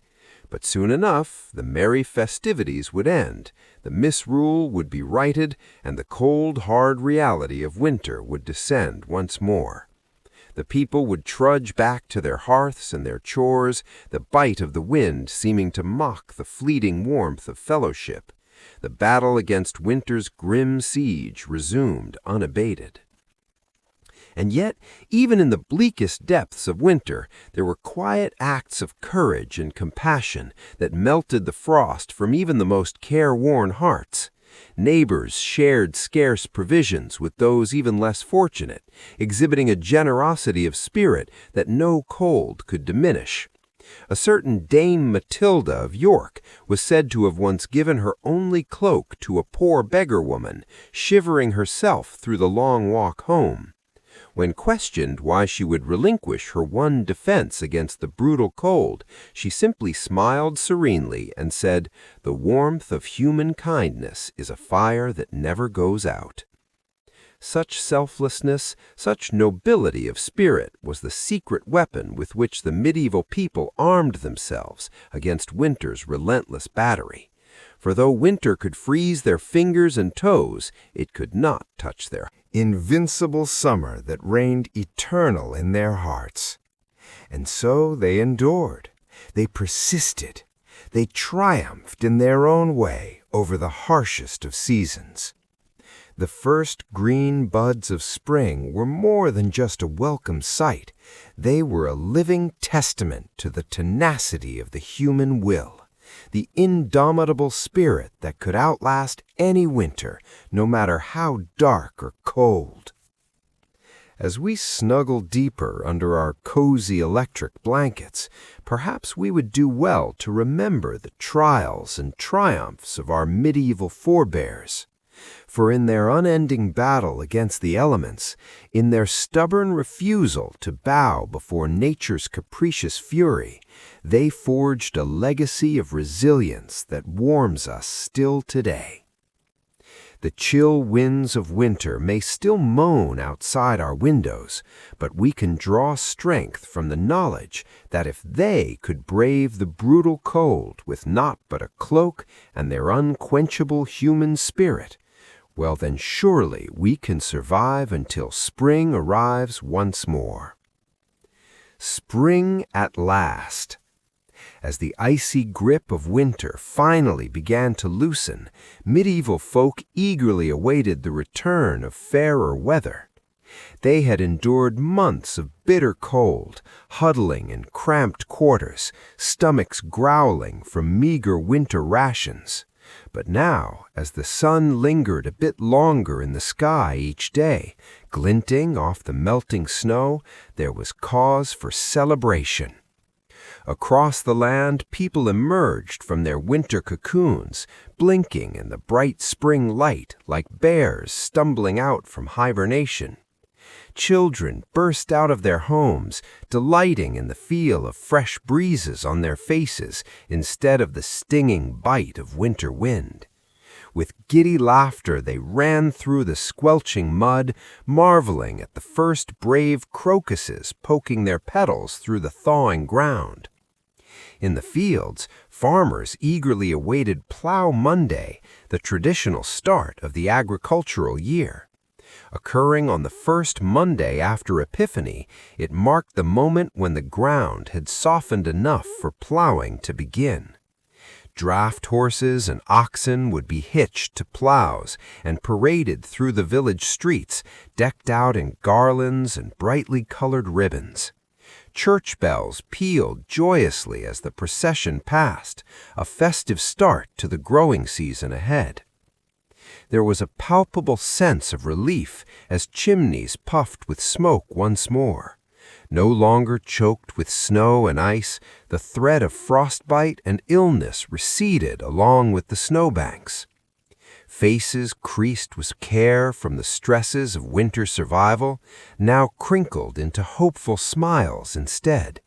But soon enough, the merry festivities would end, the misrule would be righted, and the cold, hard reality of winter would descend once more. The people would trudge back to their hearths and their chores, the bite of the wind seeming to mock the fleeting warmth of fellowship. The battle against winter's grim siege resumed unabated. And yet, even in the bleakest depths of winter, there were quiet acts of courage and compassion that melted the frost from even the most careworn hearts. Neighbors shared scarce provisions with those even less fortunate, exhibiting a generosity of spirit that no cold could diminish. A certain Dame Matilda of York was said to have once given her only cloak to a poor beggar woman, shivering herself through the long walk home. When questioned why she would relinquish her one defense against the brutal cold, she simply smiled serenely and said, "The warmth of human kindness is a fire that never goes out." Such selflessness, such nobility of spirit was the secret weapon with which the medieval people armed themselves against winter's relentless battery. For though winter could freeze their fingers and toes, it could not touch their invincible summer that reigned eternal in their hearts. And so they endured, they persisted, they triumphed in their own way over the harshest of seasons. The first green buds of spring were more than just a welcome sight. They were a living testament to the tenacity of the human will, the indomitable spirit that could outlast any winter, no matter how dark or cold. As we snuggle deeper under our cozy electric blankets, perhaps we would do well to remember the trials and triumphs of our medieval forebears. For in their unending battle against the elements, in their stubborn refusal to bow before nature's capricious fury, they forged a legacy of resilience that warms us still today. The chill winds of winter may still moan outside our windows, but we can draw strength from the knowledge that if they could brave the brutal cold with naught but a cloak and their unquenchable human spirit, well then surely we can survive until spring arrives once more. Spring at last. As the icy grip of winter finally began to loosen, medieval folk eagerly awaited the return of fairer weather. They had endured months of bitter cold, huddling in cramped quarters, stomachs growling from meager winter rations. But now, as the sun lingered a bit longer in the sky each day, glinting off the melting snow, there was cause for celebration. Across the land, people emerged from their winter cocoons, blinking in the bright spring light like bears stumbling out from hibernation. Children burst out of their homes, delighting in the feel of fresh breezes on their faces instead of the stinging bite of winter wind. With giddy laughter, they ran through the squelching mud, marveling at the first brave crocuses poking their petals through the thawing ground. In the fields, farmers eagerly awaited Plough Monday, the traditional start of the agricultural year. Occurring on the first Monday after Epiphany, it marked the moment when the ground had softened enough for plowing to begin. Draft horses and oxen would be hitched to plows and paraded through the village streets, decked out in garlands and brightly colored ribbons. Church bells pealed joyously as the procession passed, a festive start to the growing season ahead. There was a palpable sense of relief as chimneys puffed with smoke once more. No longer choked with snow and ice, the threat of frostbite and illness receded along with the snowbanks. Faces creased with care from the stresses of winter survival now crinkled into hopeful smiles instead.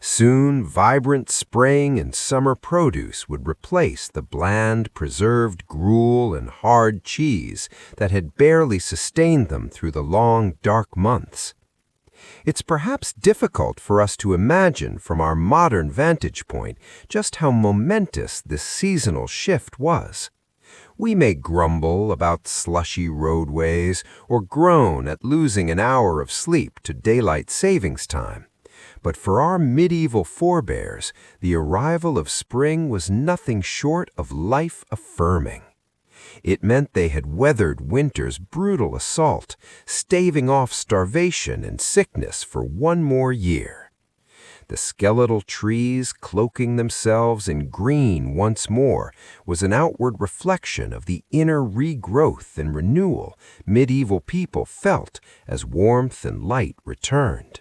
Soon, vibrant spring and summer produce would replace the bland, preserved gruel and hard cheese that had barely sustained them through the long, dark months. It's perhaps difficult for us to imagine from our modern vantage point just how momentous this seasonal shift was. We may grumble about slushy roadways or groan at losing an hour of sleep to daylight savings time. But for our medieval forebears, the arrival of spring was nothing short of life-affirming. It meant they had weathered winter's brutal assault, staving off starvation and sickness for one more year. The skeletal trees cloaking themselves in green once more was an outward reflection of the inner regrowth and renewal medieval people felt as warmth and light returned.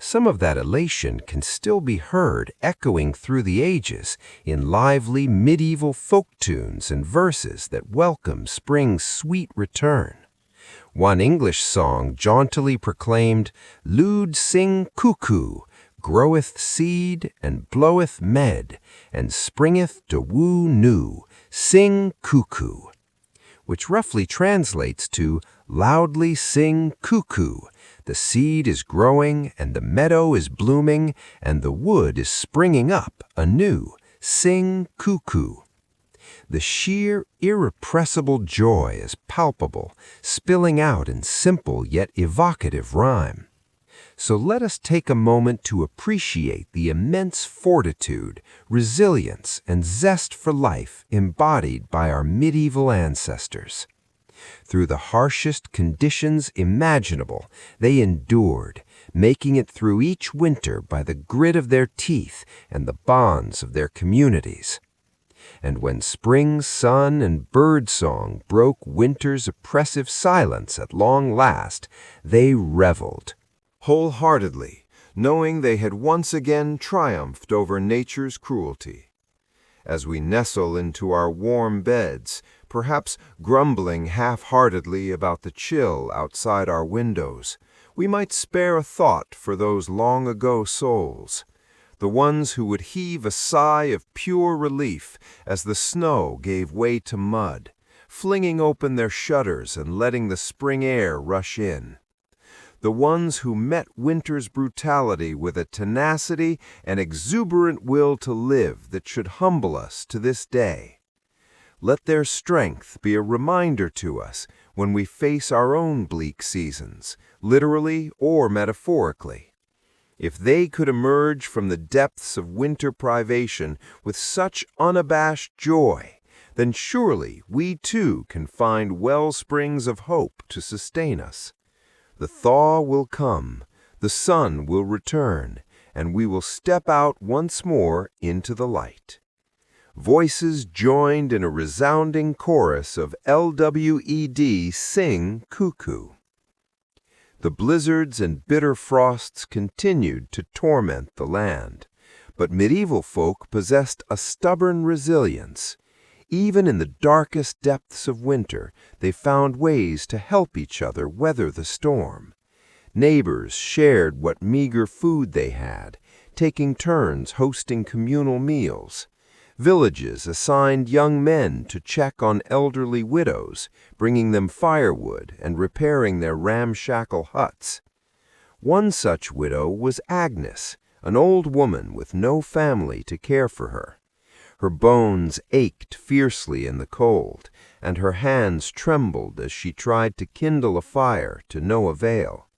Some of that elation can still be heard echoing through the ages in lively medieval folk tunes and verses that welcome spring's sweet return. One English song jauntily proclaimed, "Lude sing cuckoo, groweth seed and bloweth med, and springeth to woo new, sing cuckoo," which roughly translates to, "Loudly sing cuckoo, the seed is growing and the meadow is blooming and the wood is springing up anew, sing cuckoo." The sheer, irrepressible joy is palpable, spilling out in simple yet evocative rhyme. So let us take a moment to appreciate the immense fortitude, resilience, and zest for life embodied by our medieval ancestors. Through the harshest conditions imaginable, they endured, making it through each winter by the grit of their teeth and the bonds of their communities. And when spring's sun and birdsong broke winter's oppressive silence at long last, they reveled wholeheartedly, knowing they had once again triumphed over nature's cruelty. As we nestle into our warm beds, perhaps grumbling half-heartedly about the chill outside our windows, we might spare a thought for those long-ago souls, the ones who would heave a sigh of pure relief as the snow gave way to mud, flinging open their shutters and letting the spring air rush in. The ones who met winter's brutality with a tenacity and exuberant will to live that should humble us to this day. Let their strength be a reminder to us when we face our own bleak seasons, literally or metaphorically. If they could emerge from the depths of winter privation with such unabashed joy, then surely we too can find well springs of hope to sustain us. The thaw will come, the sun will return, and we will step out once more into the light. Voices joined in a resounding chorus of LWED Sing Cuckoo. The blizzards and bitter frosts continued to torment the land, But medieval folk possessed a stubborn resilience. Even in the darkest depths of winter, they found ways to help each other weather the storm. Neighbors shared what meager food they had, taking turns hosting communal meals. Villages assigned young men to check on elderly widows, bringing them firewood and repairing their ramshackle huts. One such widow was Agnes, an old woman with no family to care for her. Her bones ached fiercely in the cold, and her hands trembled as she tried to kindle a fire to no avail.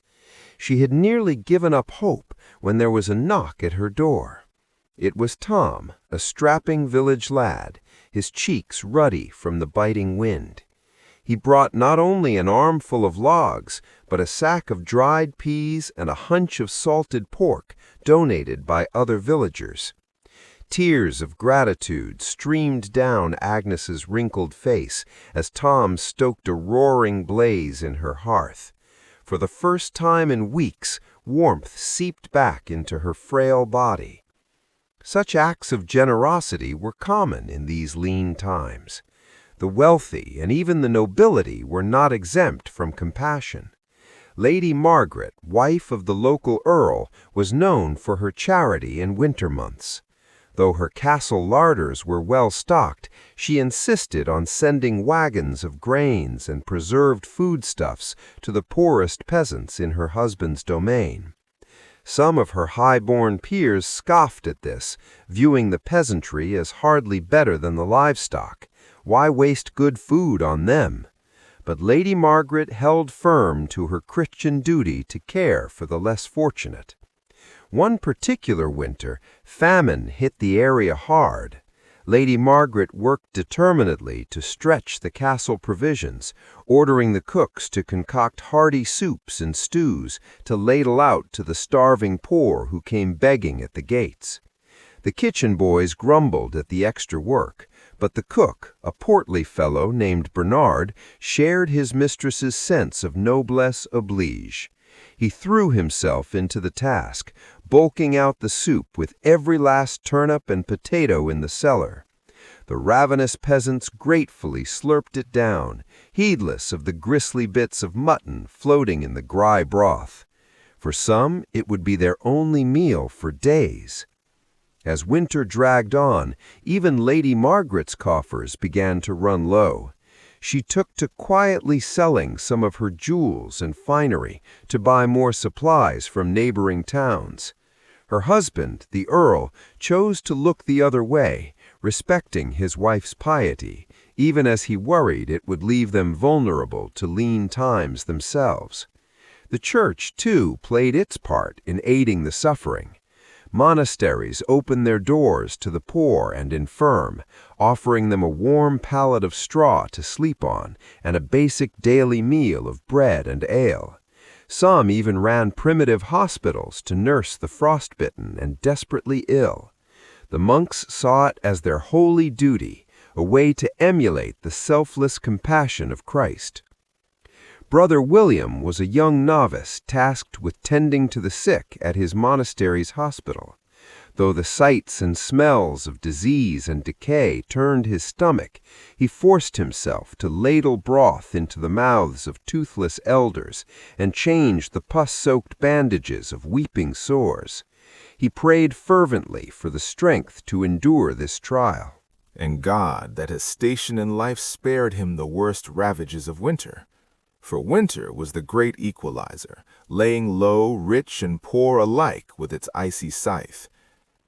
She had nearly given up hope when there was a knock at her door. It was Tom, a strapping village lad, his cheeks ruddy from the biting wind. He brought not only an armful of logs, but a sack of dried peas and a hunch of salted pork donated by other villagers. Tears of gratitude streamed down Agnes's wrinkled face as Tom stoked a roaring blaze in her hearth. For the first time in weeks, warmth seeped back into her frail body. Such acts of generosity were common in these lean times. The wealthy and even the nobility were not exempt from compassion. Lady Margaret, wife of the local earl, was known for her charity in winter months. Though her castle larders were well stocked, she insisted on sending wagons of grains and preserved foodstuffs to the poorest peasants in her husband's domain. Some of her high-born peers scoffed at this, viewing the peasantry as hardly better than the livestock. Why waste good food on them? But Lady Margaret held firm to her Christian duty to care for the less fortunate. One particular winter, famine hit the area hard. Lady Margaret worked determinedly to stretch the castle provisions, ordering the cooks to concoct hearty soups and stews to ladle out to the starving poor who came begging at the gates. The kitchen boys grumbled at the extra work, but the cook, a portly fellow named Bernard, shared his mistress's sense of noblesse oblige. He threw himself into the task, bulking out the soup with every last turnip and potato in the cellar. The ravenous peasants gratefully slurped it down, heedless of the gristly bits of mutton floating in the dry broth. For some, it would be their only meal for days. As winter dragged on, even Lady Margaret's coffers began to run low. She took to quietly selling some of her jewels and finery to buy more supplies from neighboring towns. Her husband, the Earl, chose to look the other way, respecting his wife's piety, even as he worried it would leave them vulnerable to lean times themselves. The Church, too, played its part in aiding the suffering. Monasteries opened their doors to the poor and infirm, offering them a warm pallet of straw to sleep on and a basic daily meal of bread and ale. Some even ran primitive hospitals to nurse the frostbitten and desperately ill. The monks saw it as their holy duty, a way to emulate the selfless compassion of Christ. Brother William was a young novice tasked with tending to the sick at his monastery's hospital. Though the sights and smells of disease and decay turned his stomach, he forced himself to ladle broth into the mouths of toothless elders and change the pus-soaked bandages of weeping sores. He prayed fervently for the strength to endure this trial. And God, that his station in life spared him the worst ravages of winter. For winter was the great equalizer, laying low rich and poor alike with its icy scythe.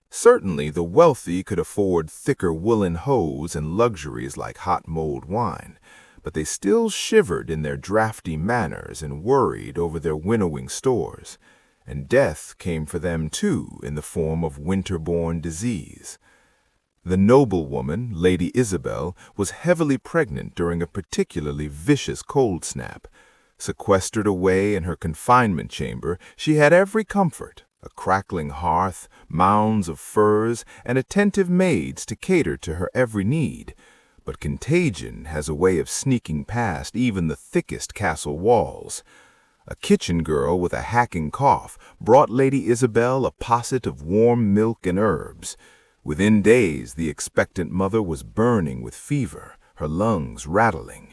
Certainly the wealthy could afford thicker woolen hose and luxuries like hot mulled wine, but they still shivered in their draughty manners and worried over their winnowing stores. And death came for them too in the form of winter-born disease. The noblewoman, Lady Isabel, was heavily pregnant during a particularly vicious cold snap. Sequestered away in her confinement chamber, she had every comfort, a crackling hearth, mounds of furs, and attentive maids to cater to her every need. But contagion has a way of sneaking past even the thickest castle walls. A kitchen girl with a hacking cough brought Lady Isabel a posset of warm milk and herbs. Within days, the expectant mother was burning with fever, her lungs rattling.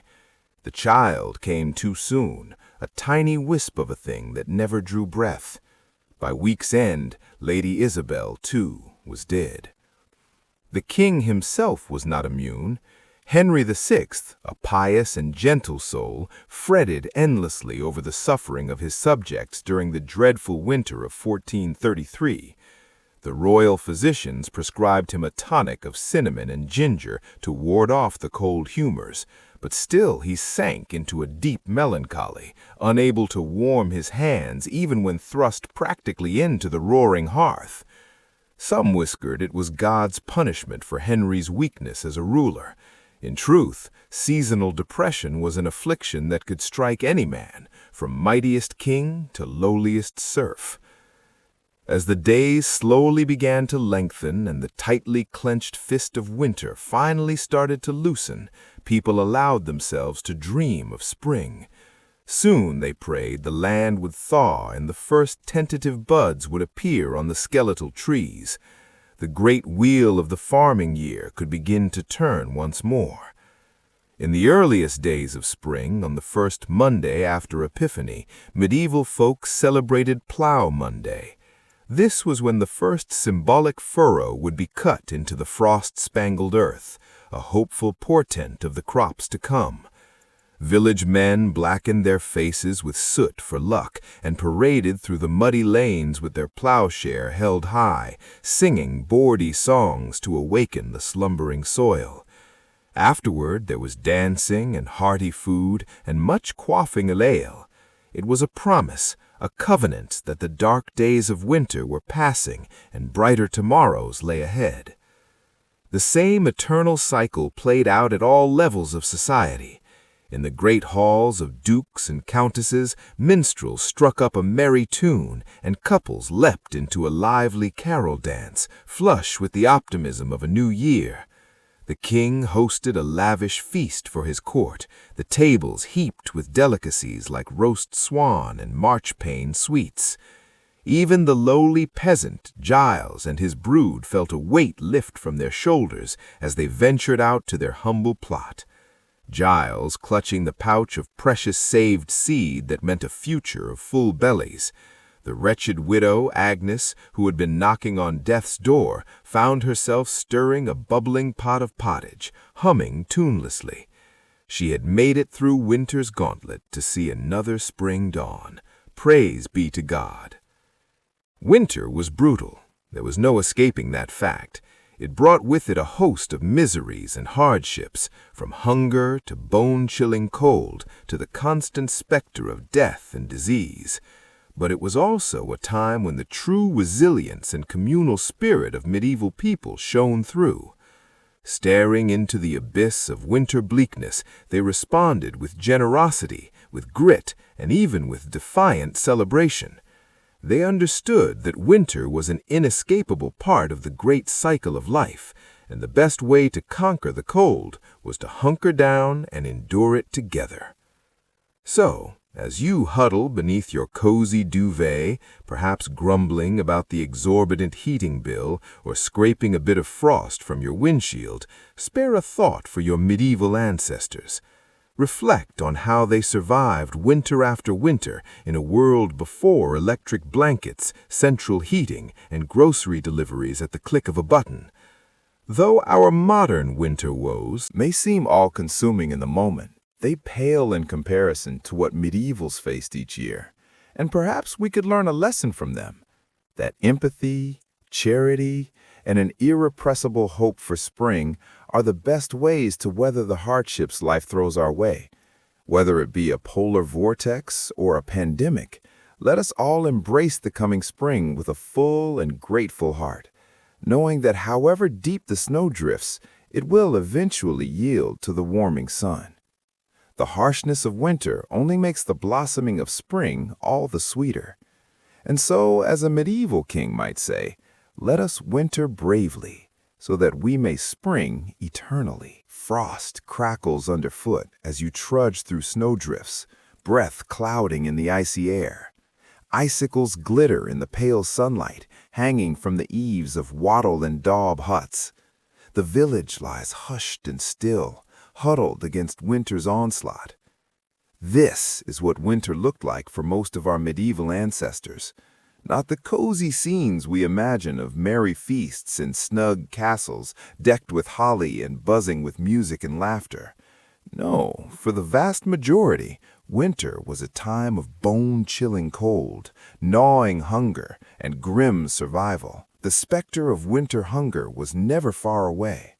The child came too soon, a tiny wisp of a thing that never drew breath. By week's end, Lady Isabel, too, was dead. The king himself was not immune. Henry VI, a pious and gentle soul, fretted endlessly over the suffering of his subjects during the dreadful winter of 1433. The royal physicians prescribed him a tonic of cinnamon and ginger to ward off the cold humors, but still he sank into a deep melancholy, unable to warm his hands even when thrust practically into the roaring hearth. Some whispered it was God's punishment for Henry's weakness as a ruler. In truth, seasonal depression was an affliction that could strike any man, from mightiest king to lowliest serf. As the days slowly began to lengthen and the tightly clenched fist of winter finally started to loosen, people allowed themselves to dream of spring. Soon, they prayed, the land would thaw and the first tentative buds would appear on the skeletal trees. The great wheel of the farming year could begin to turn once more. In the earliest days of spring, on the first Monday after Epiphany, medieval folks celebrated Plough Monday. This was when the first symbolic furrow would be cut into the frost-spangled earth, a hopeful portent of the crops to come. Village men blackened their faces with soot for luck and paraded through the muddy lanes with their plowshare held high, singing bawdy songs to awaken the slumbering soil. Afterward, there was dancing and hearty food and much quaffing of ale. It was a promise, a covenant that the dark days of winter were passing and brighter tomorrows lay ahead. The same eternal cycle played out at all levels of society. In the great halls of dukes and countesses, minstrels struck up a merry tune, and couples leapt into a lively carol dance, flush with the optimism of a new year. The king hosted a lavish feast for his court, the tables heaped with delicacies like roast swan and marchpane sweets. Even the lowly peasant, Giles, and his brood felt a weight lift from their shoulders as they ventured out to their humble plot. Giles clutching the pouch of precious saved seed that meant a future of full bellies. The wretched widow, Agnes, who had been knocking on death's door, found herself stirring a bubbling pot of pottage, humming tunelessly. She had made it through winter's gauntlet to see another spring dawn. Praise be to God. Winter was brutal. There was no escaping that fact. It brought with it a host of miseries and hardships, from hunger to bone-chilling cold to the constant specter of death and disease. But it was also a time when the true resilience and communal spirit of medieval people shone through. Staring into the abyss of winter bleakness, they responded with generosity, with grit, and even with defiant celebration. They understood that winter was an inescapable part of the great cycle of life, and the best way to conquer the cold was to hunker down and endure it together. So, as you huddle beneath your cozy duvet, perhaps grumbling about the exorbitant heating bill or scraping a bit of frost from your windshield, spare a thought for your medieval ancestors. Reflect on how they survived winter after winter in a world before electric blankets, central heating, and grocery deliveries at the click of a button. Though our modern winter woes may seem all-consuming in the moment, they pale in comparison to what medievals faced each year. And perhaps we could learn a lesson from them, that empathy, charity, and an irrepressible hope for spring are the best ways to weather the hardships life throws our way. Whether it be a polar vortex or a pandemic, let us all embrace the coming spring with a full and grateful heart, knowing that however deep the snow drifts, it will eventually yield to the warming sun. The harshness of winter only makes the blossoming of spring all the sweeter. And so, as a medieval king might say, let us winter bravely, so that we may spring eternally. Frost crackles underfoot as you trudge through snowdrifts, breath clouding in the icy air. Icicles glitter in the pale sunlight, hanging from the eaves of wattle and daub huts. The village lies hushed and still, huddled against winter's onslaught. This is what winter looked like for most of our medieval ancestors. Not the cozy scenes we imagine of merry feasts in snug castles decked with holly and buzzing with music and laughter. No, for the vast majority, winter was a time of bone-chilling cold, gnawing hunger, and grim survival. The specter of winter hunger was never far away.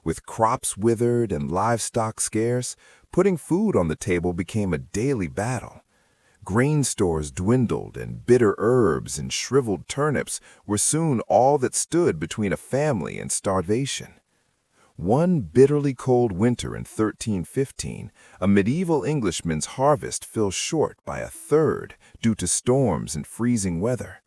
With crops withered and livestock scarce, putting food on the table became a daily battle. Grain stores dwindled, and bitter herbs and shriveled turnips were soon all that stood between a family and starvation. One bitterly cold winter in 1315, a medieval Englishman's harvest fell short by a third due to storms and freezing weather.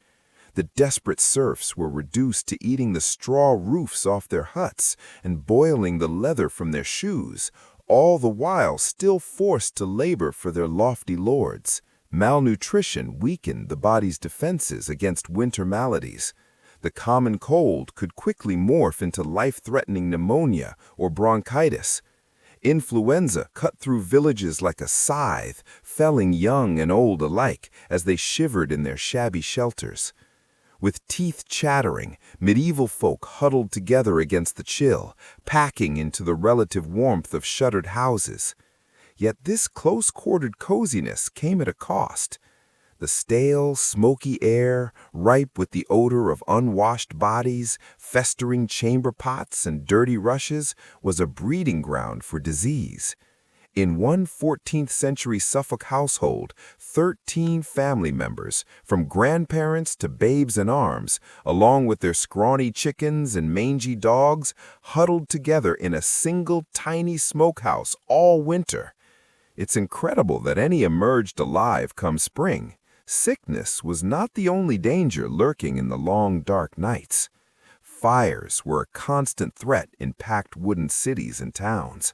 The desperate serfs were reduced to eating the straw roofs off their huts and boiling the leather from their shoes, all the while still forced to labor for their lofty lords. Malnutrition weakened the body's defenses against winter maladies. The common cold could quickly morph into life-threatening pneumonia or bronchitis. Influenza cut through villages like a scythe, felling young and old alike as they shivered in their shabby shelters. With teeth chattering, medieval folk huddled together against the chill, packing into the relative warmth of shuttered houses. Yet this close-quartered coziness came at a cost. The stale, smoky air, ripe with the odor of unwashed bodies, festering chamber pots, and dirty rushes, was a breeding ground for disease. In one 14th-century Suffolk household, 13 family members, from grandparents to babes in arms, along with their scrawny chickens and mangy dogs, huddled together in a single tiny smokehouse all winter. It's incredible that any emerged alive come spring. Sickness was not the only danger lurking in the long, dark nights. Fires were a constant threat in packed wooden cities and towns.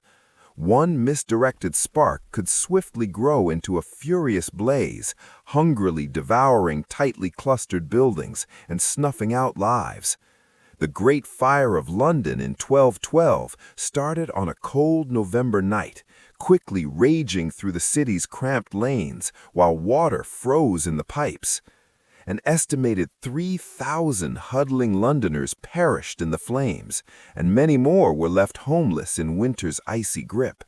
One misdirected spark could swiftly grow into a furious blaze, hungrily devouring tightly clustered buildings and snuffing out lives. The Great Fire of London in 1212 started on a cold November night, quickly raging through the city's cramped lanes while water froze in the pipes. An estimated 3,000 huddling Londoners perished in the flames, and many more were left homeless in winter's icy grip.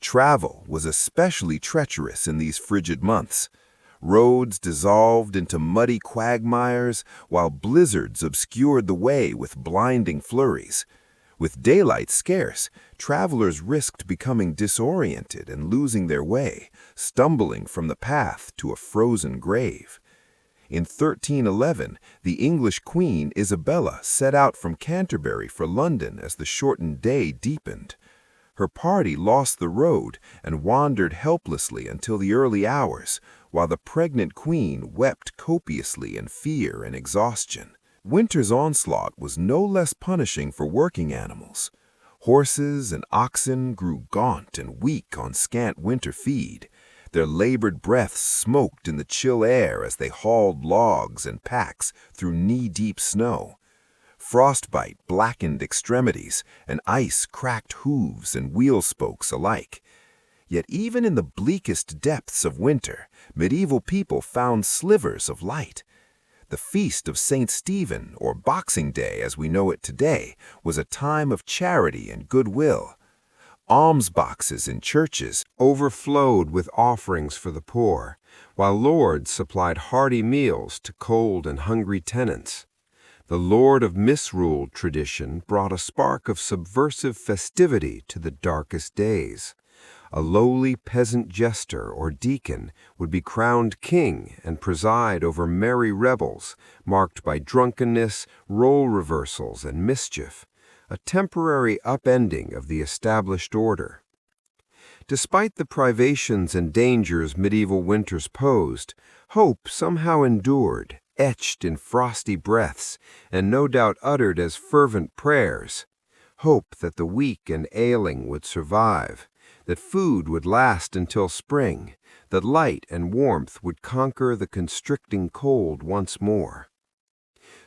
Travel was especially treacherous in these frigid months. Roads dissolved into muddy quagmires, while blizzards obscured the way with blinding flurries. With daylight scarce, travelers risked becoming disoriented and losing their way, stumbling from the path to a frozen grave. In 1311, the English Queen Isabella set out from Canterbury for London as the shortened day deepened. Her party lost the road and wandered helplessly until the early hours, while the pregnant queen wept copiously in fear and exhaustion. Winter's onslaught was no less punishing for working animals. Horses and oxen grew gaunt and weak on scant winter feed. Their labored breaths smoked in the chill air as they hauled logs and packs through knee-deep snow. Frostbite blackened extremities, and ice cracked hooves and wheel spokes alike. Yet even in the bleakest depths of winter, medieval people found slivers of light. The feast of St. Stephen, or Boxing Day as we know it today, was a time of charity and goodwill. Alms boxes in churches overflowed with offerings for the poor, while lords supplied hearty meals to cold and hungry tenants. The Lord of Misrule tradition brought a spark of subversive festivity to the darkest days. A lowly peasant jester or deacon would be crowned king and preside over merry revels, marked by drunkenness, role reversals, and mischief, a temporary upending of the established order. Despite the privations and dangers medieval winters posed, hope somehow endured, etched in frosty breaths, and no doubt uttered as fervent prayers. Hope that the weak and ailing would survive, that food would last until spring, that light and warmth would conquer the constricting cold once more.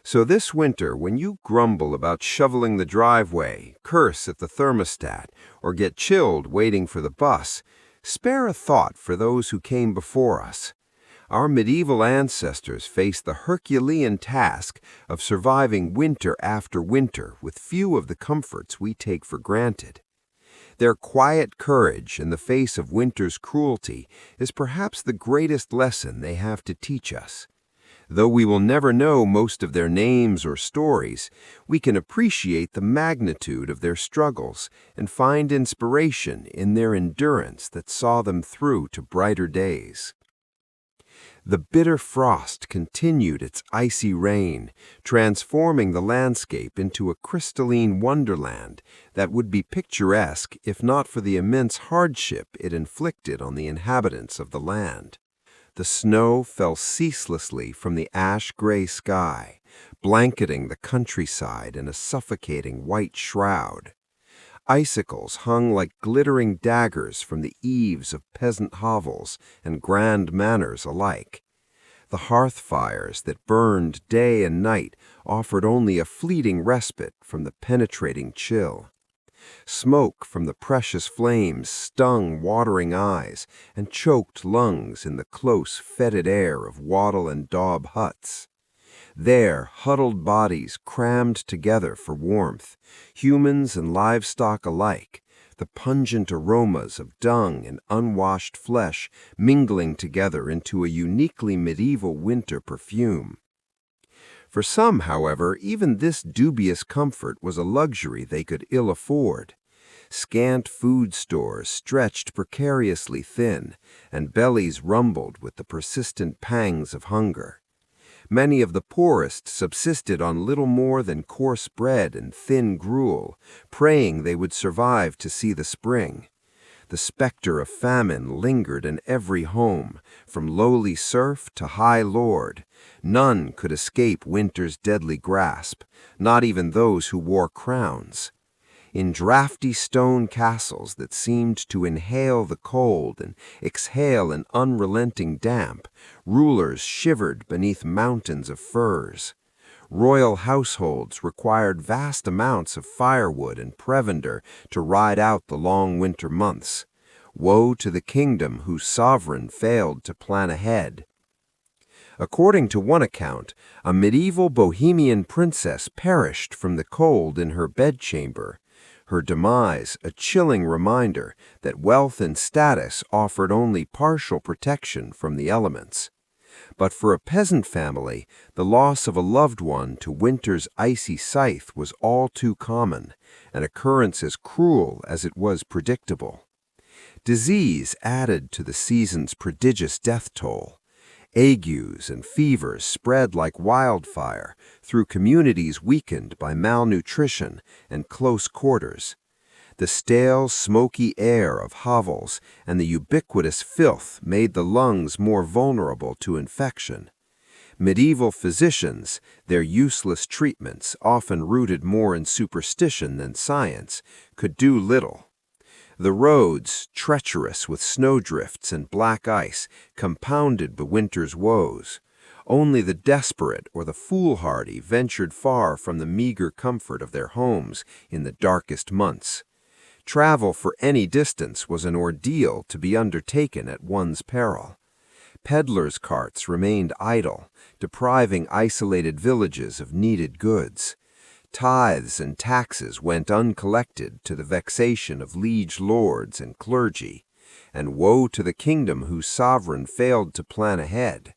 So this winter, when you grumble about shoveling the driveway, curse at the thermostat, or get chilled waiting for the bus, spare a thought for those who came before us. Our medieval ancestors faced the Herculean task of surviving winter after winter with few of the comforts we take for granted. Their quiet courage in the face of winter's cruelty is perhaps the greatest lesson they have to teach us. Though we will never know most of their names or stories, we can appreciate the magnitude of their struggles and find inspiration in their endurance that saw them through to brighter days. The bitter frost continued its icy reign, transforming the landscape into a crystalline wonderland that would be picturesque if not for the immense hardship it inflicted on the inhabitants of the land. The snow fell ceaselessly from the ash-gray sky, blanketing the countryside in a suffocating white shroud. Icicles hung like glittering daggers from the eaves of peasant hovels and grand manors alike. The hearth fires that burned day and night offered only a fleeting respite from the penetrating chill. Smoke from the precious flames stung watering eyes and choked lungs in the close, fetid air of wattle and daub huts. There, huddled bodies crammed together for warmth, humans and livestock alike, the pungent aromas of dung and unwashed flesh mingling together into a uniquely medieval winter perfume. For some, however, even this dubious comfort was a luxury they could ill afford. Scant food stores stretched precariously thin, and bellies rumbled with the persistent pangs of hunger. Many of the poorest subsisted on little more than coarse bread and thin gruel, praying they would survive to see the spring. The specter of famine lingered in every home, from lowly serf to high lord. None could escape winter's deadly grasp, not even those who wore crowns. In drafty stone castles that seemed to inhale the cold and exhale an unrelenting damp, rulers shivered beneath mountains of furs. Royal households required vast amounts of firewood and provender to ride out the long winter months. Woe to the kingdom whose sovereign failed to plan ahead. According to one account, a medieval Bohemian princess perished from the cold in her bedchamber. Her demise a chilling reminder that wealth and status offered only partial protection from the elements. But for a peasant family, the loss of a loved one to winter's icy scythe was all too common, an occurrence as cruel as it was predictable. Disease added to the season's prodigious death toll. Agues and fevers spread like wildfire through communities weakened by malnutrition and close quarters. The stale, smoky air of hovels and the ubiquitous filth made the lungs more vulnerable to infection. Medieval physicians, their useless treatments, often rooted more in superstition than science, could do little. The roads, treacherous with snowdrifts and black ice, compounded the winter's woes. Only the desperate or the foolhardy ventured far from the meager comfort of their homes in the darkest months. Travel for any distance was an ordeal to be undertaken at one's peril. Peddlers' carts remained idle, depriving isolated villages of needed goods. Tithes and taxes went uncollected to the vexation of liege lords and clergy, and woe to the kingdom whose sovereign failed to plan ahead.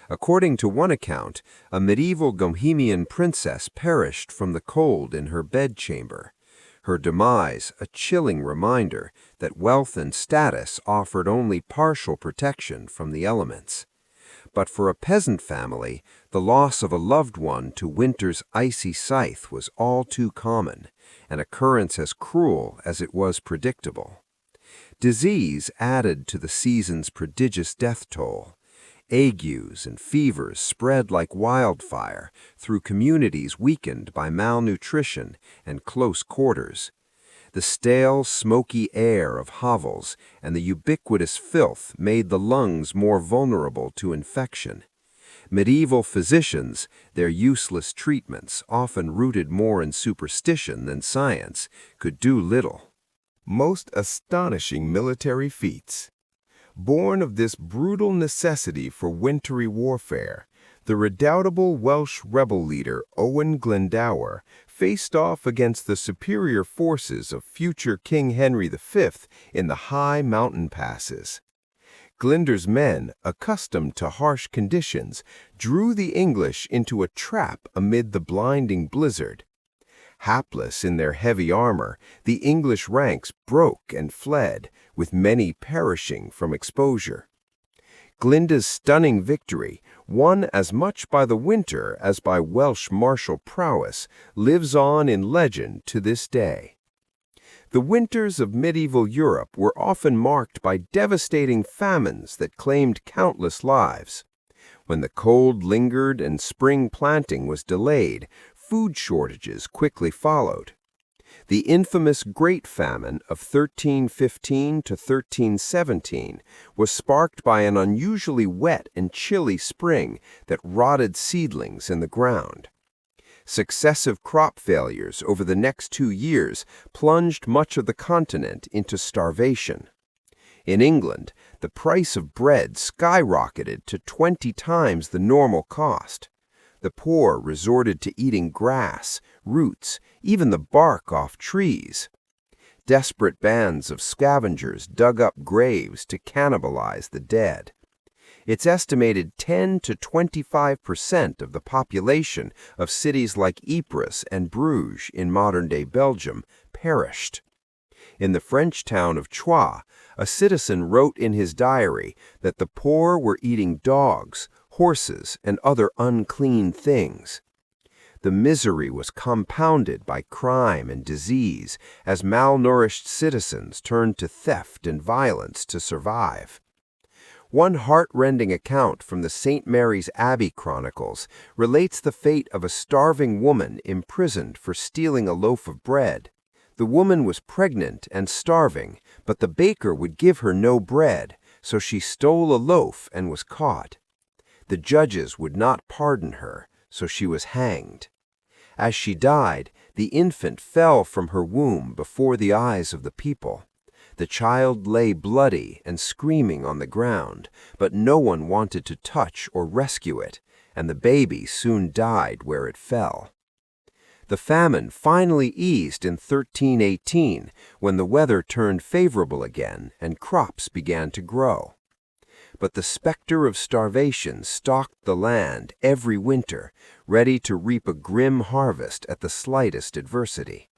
According to one account, a medieval Bohemian princess perished from the cold in her bedchamber. Her demise a chilling reminder that wealth and status offered only partial protection from the elements. But for a peasant family, the loss of a loved one to winter's icy scythe was all too common, an occurrence as cruel as it was predictable. Disease added to the season's prodigious death toll. Agues and fevers spread like wildfire through communities weakened by malnutrition and close quarters. The stale, smoky air of hovels and the ubiquitous filth made the lungs more vulnerable to infection. Medieval physicians, their useless treatments, often rooted more in superstition than science, could do little. Most astonishing military feats. Born of this brutal necessity for wintry warfare, the redoubtable Welsh rebel leader Owen Glendower faced off against the superior forces of future King Henry V in the high mountain passes. Glender's men, accustomed to harsh conditions, drew the English into a trap amid the blinding blizzard. Hapless in their heavy armor, the English ranks broke and fled, with many perishing from exposure. Glenda's stunning victory, won as much by the winter as by Welsh martial prowess, lives on in legend to this day. The winters of medieval Europe were often marked by devastating famines that claimed countless lives. When the cold lingered and spring planting was delayed, food shortages quickly followed. The infamous Great Famine of 1315 to 1317 was sparked by an unusually wet and chilly spring that rotted seedlings in the ground. Successive crop failures over the next 2 years plunged much of the continent into starvation. In England, the price of bread skyrocketed to 20 times the normal cost. The poor resorted to eating grass, roots, even the bark off trees. Desperate bands of scavengers dug up graves to cannibalize the dead. It's estimated 10 to 25% of the population of cities like Ypres and Bruges in modern-day Belgium perished. In the French town of Troyes, a citizen wrote in his diary that the poor were eating dogs, horses, and other unclean things. The misery was compounded by crime and disease as malnourished citizens turned to theft and violence to survive. One heart-rending account from the St. Mary's Abbey Chronicles relates the fate of a starving woman imprisoned for stealing a loaf of bread. The woman was pregnant and starving, but the baker would give her no bread, so she stole a loaf and was caught. The judges would not pardon her, so she was hanged. As she died, the infant fell from her womb before the eyes of the people. The child lay bloody and screaming on the ground, but no one wanted to touch or rescue it, and the baby soon died where it fell. The famine finally eased in 1318, when the weather turned favorable again and crops began to grow. But the specter of starvation stalked the land every winter, ready to reap a grim harvest at the slightest adversity.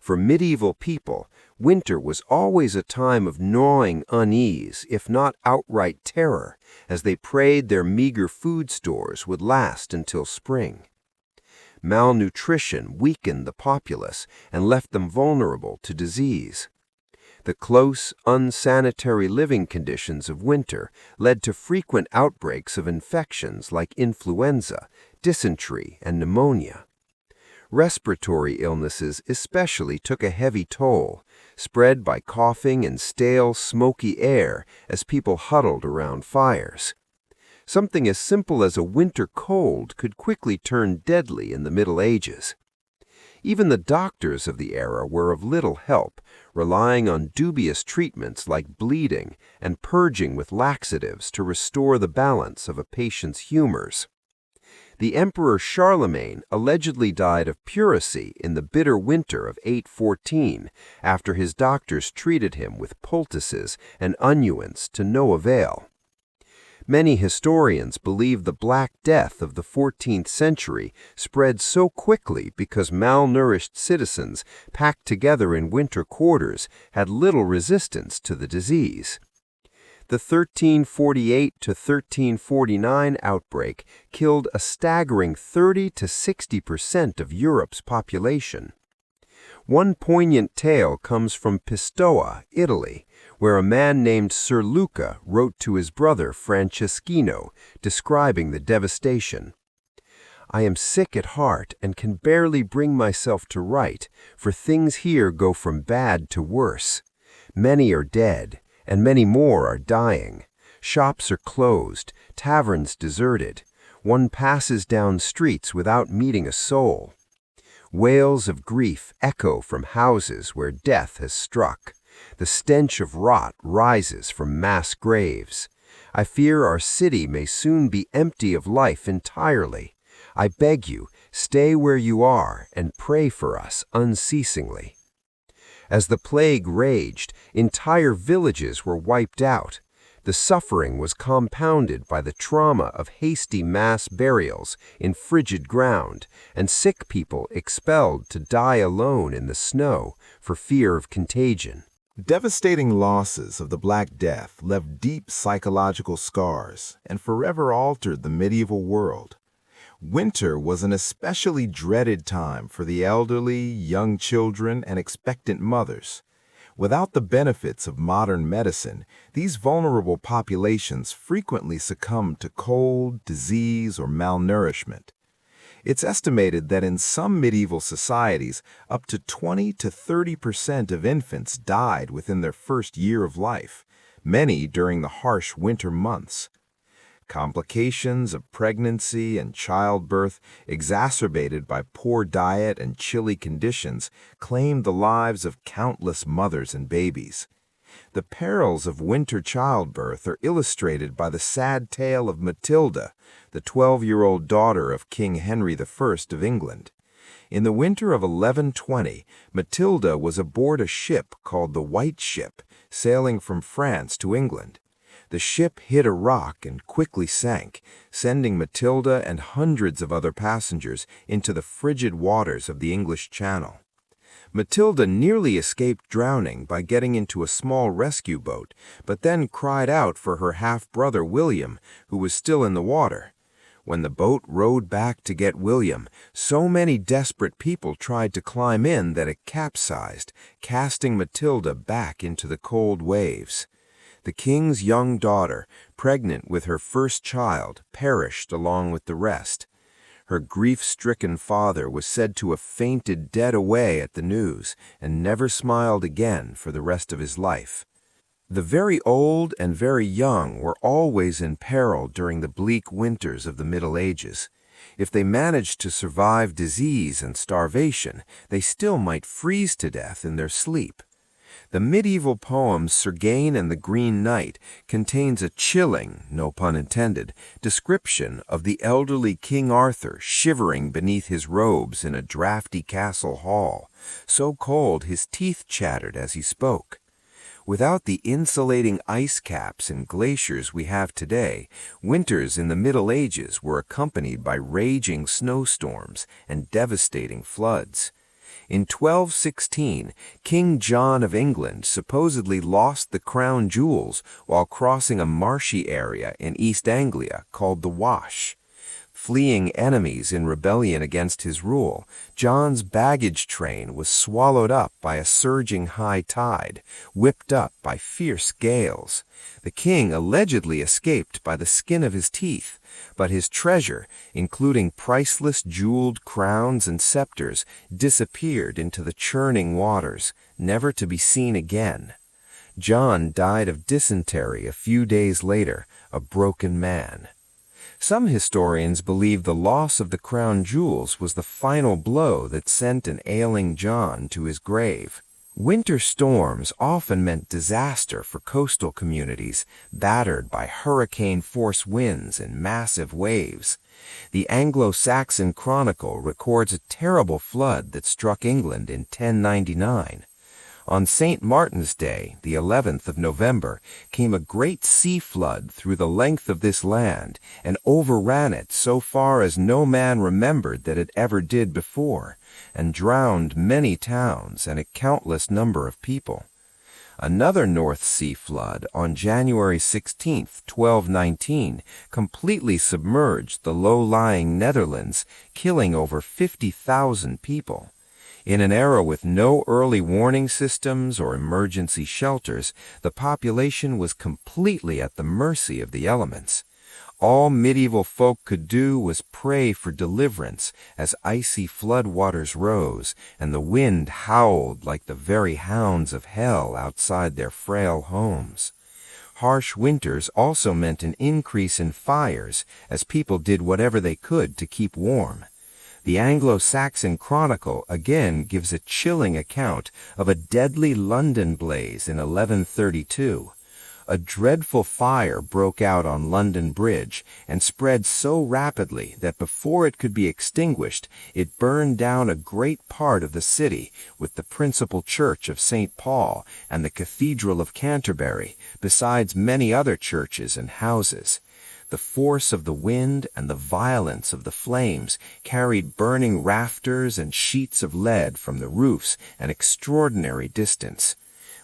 For medieval people, winter was always a time of gnawing unease, if not outright terror, as they prayed their meager food stores would last until spring. Malnutrition weakened the populace and left them vulnerable to disease. The close, unsanitary living conditions of winter led to frequent outbreaks of infections like influenza, dysentery, and pneumonia. Respiratory illnesses especially took a heavy toll, spread by coughing and stale, smoky air as people huddled around fires. Something as simple as a winter cold could quickly turn deadly in the Middle Ages. Even the doctors of the era were of little help, relying on dubious treatments like bleeding and purging with laxatives to restore the balance of a patient's humors. The Emperor Charlemagne allegedly died of pleurisy in the bitter winter of 814 after his doctors treated him with poultices and unguents to no avail. Many historians believe the Black Death of the 14th century spread so quickly because malnourished citizens packed together in winter quarters had little resistance to the disease. The 1348 to 1349 outbreak killed a staggering 30 to 60% of Europe's population. One poignant tale comes from Pistoia, Italy, where a man named Sir Luca wrote to his brother Franceschino, describing the devastation. I am sick at heart and can barely bring myself to write, for things here go from bad to worse. Many are dead, and many more are dying. Shops are closed, taverns deserted. One passes down streets without meeting a soul. Wails of grief echo from houses where death has struck. The stench of rot rises from mass graves. I fear our city may soon be empty of life entirely. I beg you, stay where you are and pray for us unceasingly. As the plague raged, entire villages were wiped out. The suffering was compounded by the trauma of hasty mass burials in frigid ground, and sick people expelled to die alone in the snow for fear of contagion. Devastating losses of the Black Death left deep psychological scars and forever altered the medieval world. Winter was an especially dreaded time for the elderly, young children, and expectant mothers. Without the benefits of modern medicine, these vulnerable populations frequently succumbed to cold, disease, or malnourishment. It's estimated that in some medieval societies, up to 20 to 30% of infants died within their first year of life, many during the harsh winter months. Complications of pregnancy and childbirth, exacerbated by poor diet and chilly conditions, claimed the lives of countless mothers and babies. The perils of winter childbirth are illustrated by the sad tale of Matilda, the 12-year-old daughter of King Henry I of England. In the winter of 1120, Matilda was aboard a ship called the White Ship, sailing from France to England. The ship hit a rock and quickly sank, sending Matilda and hundreds of other passengers into the frigid waters of the English Channel. Matilda nearly escaped drowning by getting into a small rescue boat, but then cried out for her half-brother William, who was still in the water. When the boat rowed back to get William, so many desperate people tried to climb in that it capsized, casting Matilda back into the cold waves. The king's young daughter, pregnant with her first child, perished along with the rest. Her grief-stricken father was said to have fainted dead away at the news and never smiled again for the rest of his life. The very old and very young were always in peril during the bleak winters of the Middle Ages. If they managed to survive disease and starvation, they still might freeze to death in their sleep. The medieval poem Sir Gawain and the Green Knight contains a chilling, no pun intended, description of the elderly King Arthur shivering beneath his robes in a draughty castle hall, so cold his teeth chattered as he spoke. Without the insulating ice caps and glaciers we have today, winters in the Middle Ages were accompanied by raging snowstorms and devastating floods. In 1216, King John of England supposedly lost the crown jewels while crossing a marshy area in East Anglia called the Wash. Fleeing enemies in rebellion against his rule, John's baggage train was swallowed up by a surging high tide, whipped up by fierce gales. The king allegedly escaped by the skin of his teeth, but his treasure, including priceless jeweled crowns and scepters, disappeared into the churning waters, never to be seen again. John died of dysentery a few days later, a broken man. Some historians believe the loss of the crown jewels was the final blow that sent an ailing John to his grave. Winter storms often meant disaster for coastal communities, battered by hurricane-force winds and massive waves. The Anglo-Saxon Chronicle records a terrible flood that struck England in 1099. On St. Martin's Day, the 11th of November, came a great sea flood through the length of this land and overran it so far as no man remembered that it ever did before, and drowned many towns and a countless number of people. Another North Sea flood on January 16, 1219, completely submerged the low-lying Netherlands, killing over 50,000 people. In an era with no early warning systems or emergency shelters, the population was completely at the mercy of the elements. All medieval folk could do was pray for deliverance as icy flood waters rose and the wind howled like the very hounds of hell outside their frail homes. Harsh winters also meant an increase in fires as people did whatever they could to keep warm. The Anglo-Saxon Chronicle again gives a chilling account of a deadly London blaze in 1132. A dreadful fire broke out on London Bridge and spread so rapidly that before it could be extinguished, it burned down a great part of the city, with the principal church of St. Paul and the Cathedral of Canterbury, besides many other churches and houses. The force of the wind and the violence of the flames carried burning rafters and sheets of lead from the roofs an extraordinary distance.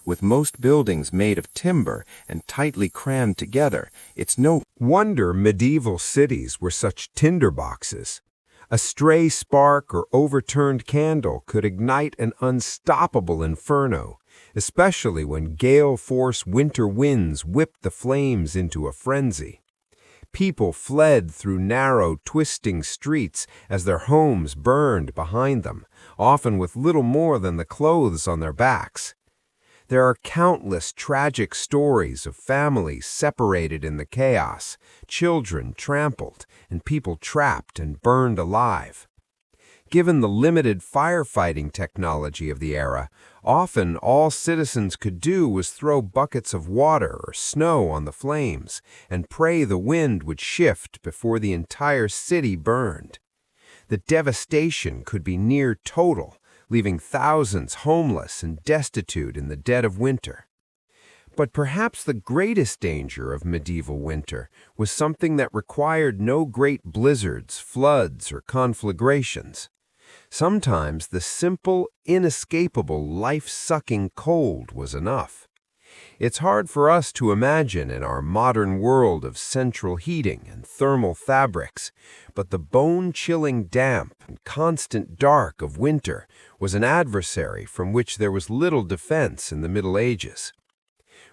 With most buildings made of timber and tightly crammed together, it's no wonder medieval cities were such tinderboxes. A stray spark or overturned candle could ignite an unstoppable inferno, especially when gale-force winter winds whipped the flames into a frenzy. People fled through narrow, twisting streets as their homes burned behind them, often with little more than the clothes on their backs. There are countless tragic stories of families separated in the chaos, children trampled, and people trapped and burned alive. Given the limited firefighting technology of the era, often all citizens could do was throw buckets of water or snow on the flames and pray the wind would shift before the entire city burned. The devastation could be near total, leaving thousands homeless and destitute in the dead of winter. But perhaps the greatest danger of medieval winter was something that required no great blizzards, floods, or conflagrations. Sometimes the simple, inescapable, life-sucking cold was enough. It's hard for us to imagine in our modern world of central heating and thermal fabrics, but the bone-chilling damp and constant dark of winter was an adversary from which there was little defense in the Middle Ages.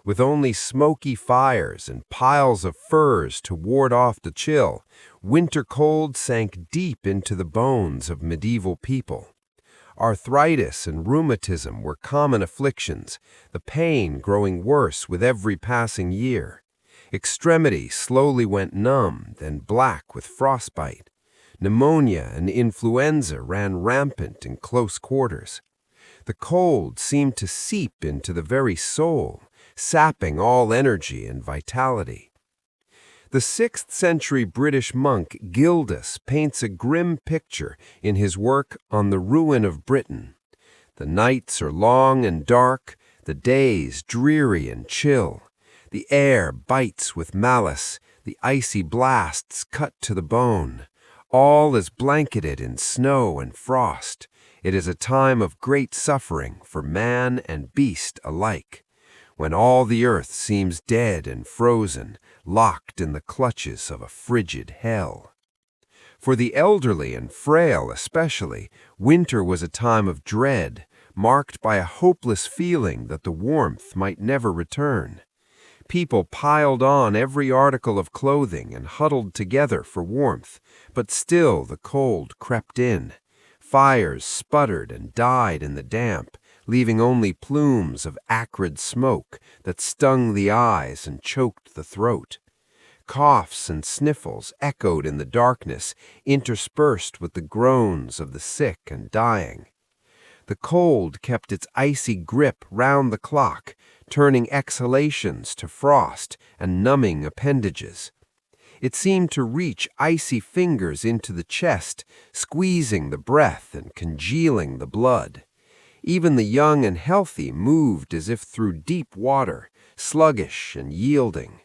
With only smoky fires and piles of furs to ward off the chill, winter cold sank deep into the bones of medieval people. Arthritis and rheumatism were common afflictions, the pain growing worse with every passing year. Extremities slowly went numb, then black with frostbite. Pneumonia and influenza ran rampant in close quarters. The cold seemed to seep into the very soul, sapping all energy and vitality. The 6th century British monk Gildas paints a grim picture in his work On the Ruin of Britain. The nights are long and dark, the days dreary and chill. The air bites with malice, the icy blasts cut to the bone. All is blanketed in snow and frost. It is a time of great suffering for man and beast alike, when all the earth seems dead and frozen, locked in the clutches of a frigid hell. For the elderly and frail especially, winter was a time of dread, marked by a hopeless feeling that the warmth might never return. People piled on every article of clothing and huddled together for warmth, but still the cold crept in. Fires sputtered and died in the damp, leaving only plumes of acrid smoke that stung the eyes and choked the throat. Coughs and sniffles echoed in the darkness, interspersed with the groans of the sick and dying. The cold kept its icy grip round the clock, turning exhalations to frost and numbing appendages. It seemed to reach icy fingers into the chest, squeezing the breath and congealing the blood. Even the young and healthy moved as if through deep water, sluggish and yielding.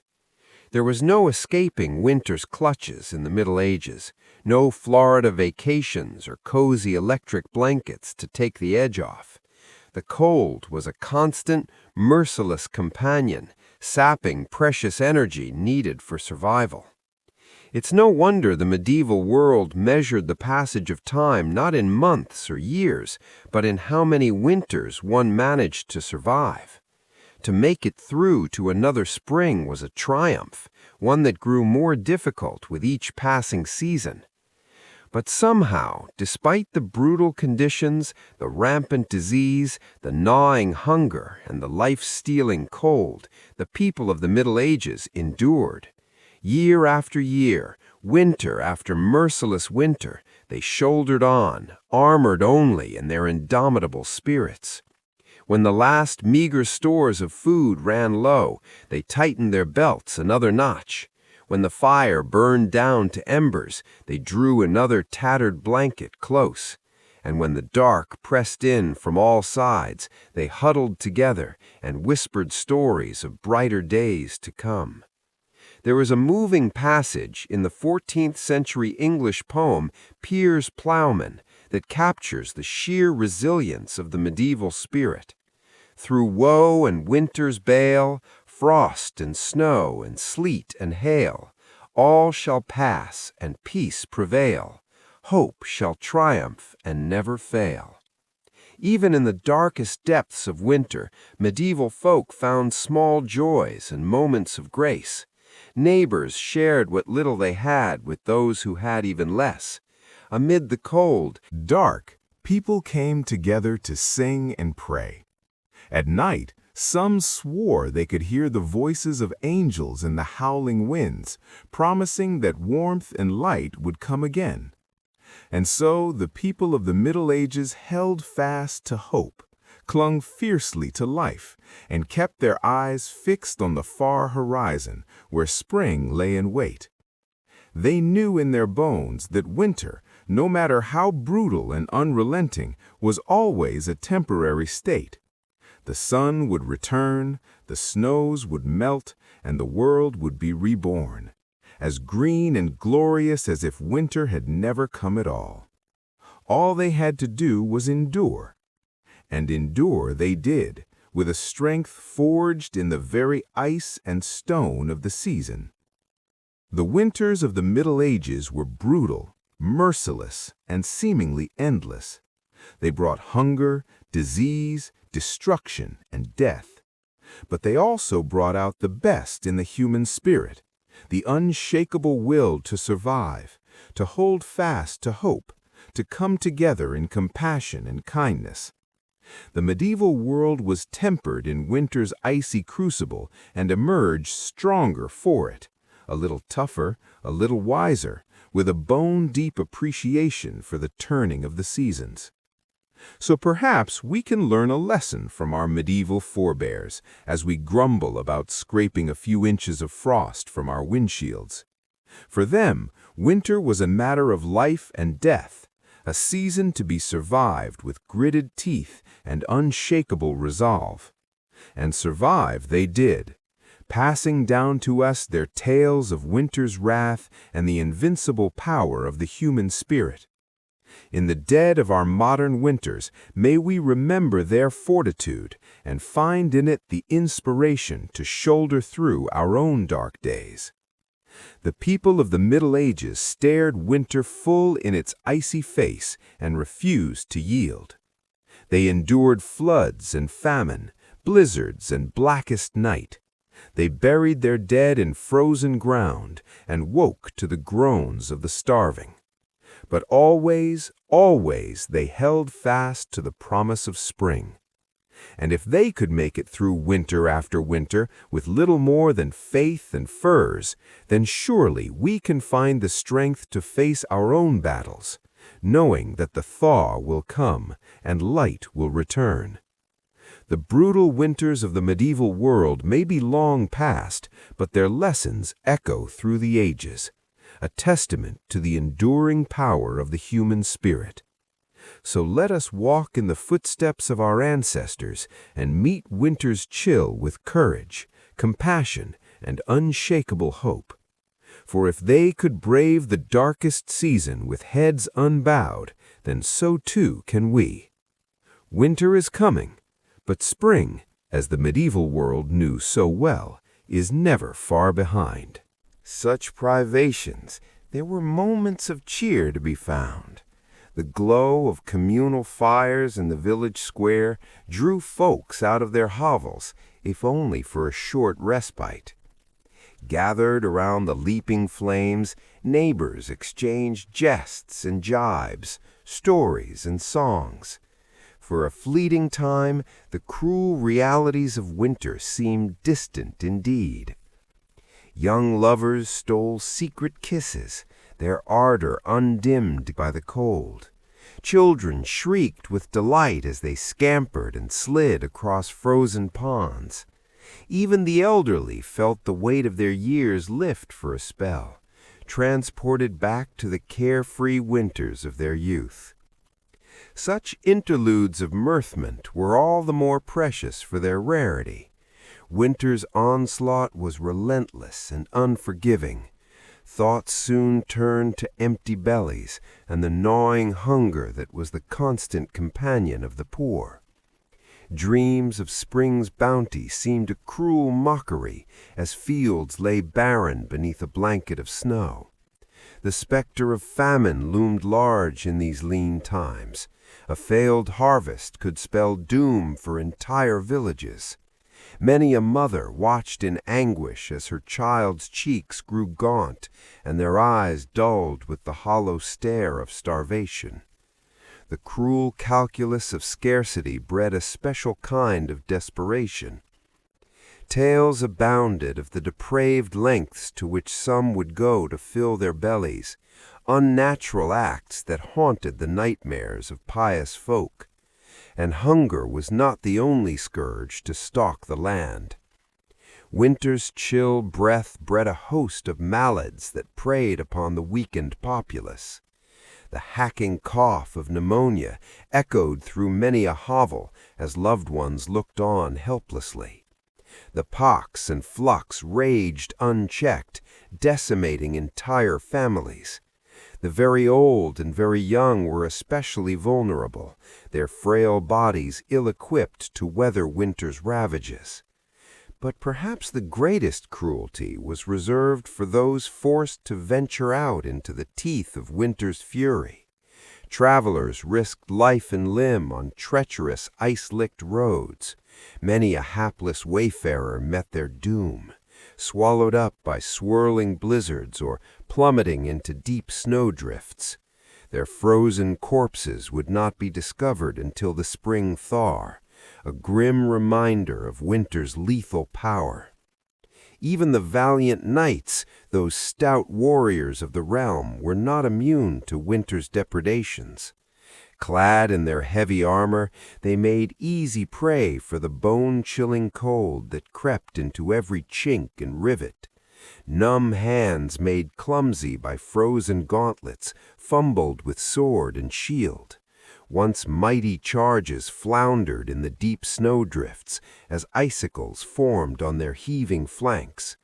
There was no escaping winter's clutches in the Middle Ages, no Florida vacations or cozy electric blankets to take the edge off. The cold was a constant, merciless companion, sapping precious energy needed for survival. It's no wonder the medieval world measured the passage of time not in months or years, but in how many winters one managed to survive. To make it through to another spring was a triumph, one that grew more difficult with each passing season. But somehow, despite the brutal conditions, the rampant disease, the gnawing hunger, and the life-stealing cold, the people of the Middle Ages endured. Year after year, winter after merciless winter, they shouldered on, armored only in their indomitable spirits. When the last meager stores of food ran low, they tightened their belts another notch. When the fire burned down to embers, they drew another tattered blanket close. And when the dark pressed in from all sides, they huddled together and whispered stories of brighter days to come. There is a moving passage in the 14th century English poem Piers Plowman that captures the sheer resilience of the medieval spirit. Through woe and winter's bale, frost and snow and sleet and hail, all shall pass and peace prevail. Hope shall triumph and never fail. Even in the darkest depths of winter, medieval folk found small joys and moments of grace. Neighbors shared what little they had with those who had even less. Amid the cold, dark, people came together to sing and pray. At night, some swore they could hear the voices of angels in the howling winds, promising that warmth and light would come again. And so the people of the Middle Ages held fast to hope, clung fiercely to life, and kept their eyes fixed on the far horizon where spring lay in wait. They knew in their bones that winter, no matter how brutal and unrelenting, was always a temporary state. The sun would return, the snows would melt, and the world would be reborn, as green and glorious as if winter had never come at all. All they had to do was endure. And endure they did, with a strength forged in the very ice and stone of the season. The winters of the Middle Ages were brutal, merciless, and seemingly endless. They brought hunger, disease, destruction, and death. But they also brought out the best in the human spirit, the unshakable will to survive, to hold fast to hope, to come together in compassion and kindness. The medieval world was tempered in winter's icy crucible and emerged stronger for it, a little tougher, a little wiser, with a bone-deep appreciation for the turning of the seasons. So perhaps we can learn a lesson from our medieval forebears as we grumble about scraping a few inches of frost from our windshields. For them, winter was a matter of life and death, a season to be survived with gritted teeth and unshakable resolve. And survive they did, passing down to us their tales of winter's wrath and the invincible power of the human spirit. In the dead of our modern winters, may we remember their fortitude and find in it the inspiration to shoulder through our own dark days. The people of the Middle Ages stared winter full in its icy face and refused to yield. They endured floods and famine, blizzards and blackest night. They buried their dead in frozen ground and woke to the groans of the starving. But always, always they held fast to the promise of spring. And if they could make it through winter after winter with little more than faith and furs, then surely we can find the strength to face our own battles, knowing that the thaw will come and light will return. The brutal winters of the medieval world may be long past, but their lessons echo through the ages, a testament to the enduring power of the human spirit. So let us walk in the footsteps of our ancestors and meet winter's chill with courage, compassion, and unshakable hope. For if they could brave the darkest season with heads unbowed, then so too can we. Winter is coming, but spring, as the medieval world knew so well, is never far behind. Such privations, there were moments of cheer to be found. The glow of communal fires in the village square drew folks out of their hovels, if only for a short respite. Gathered around the leaping flames, neighbors exchanged jests and jibes, stories and songs. For a fleeting time, the cruel realities of winter seemed distant indeed. Young lovers stole secret kisses, their ardor undimmed by the cold. Children shrieked with delight as they scampered and slid across frozen ponds. Even the elderly felt the weight of their years lift for a spell, transported back to the carefree winters of their youth. Such interludes of mirthment were all the more precious for their rarity. Winter's onslaught was relentless and unforgiving. Thoughts soon turned to empty bellies and the gnawing hunger that was the constant companion of the poor. Dreams of spring's bounty seemed a cruel mockery as fields lay barren beneath a blanket of snow. The specter of famine loomed large in these lean times. A failed harvest could spell doom for entire villages. Many a mother watched in anguish as her child's cheeks grew gaunt and their eyes dulled with the hollow stare of starvation. The cruel calculus of scarcity bred a special kind of desperation. Tales abounded of the depraved lengths to which some would go to fill their bellies, unnatural acts that haunted the nightmares of pious folk. And hunger was not the only scourge to stalk the land. Winter's chill breath bred a host of malads that preyed upon the weakened populace. The hacking cough of pneumonia echoed through many a hovel as loved ones looked on helplessly. The pox and flux raged unchecked, decimating entire families. The very old and very young were especially vulnerable, their frail bodies ill-equipped to weather winter's ravages. But perhaps the greatest cruelty was reserved for those forced to venture out into the teeth of winter's fury. Travelers risked life and limb on treacherous, ice-licked roads. Many a hapless wayfarer met their doom, swallowed up by swirling blizzards or plummeting into deep snowdrifts. Their frozen corpses would not be discovered until the spring thaw, a grim reminder of winter's lethal power. Even the valiant knights, those stout warriors of the realm, were not immune to winter's depredations. Clad in their heavy armor, they made easy prey for the bone-chilling cold that crept into every chink and rivet. Numb hands made clumsy by frozen gauntlets fumbled with sword and shield. Once mighty charges floundered in the deep snowdrifts as icicles formed on their heaving flanks.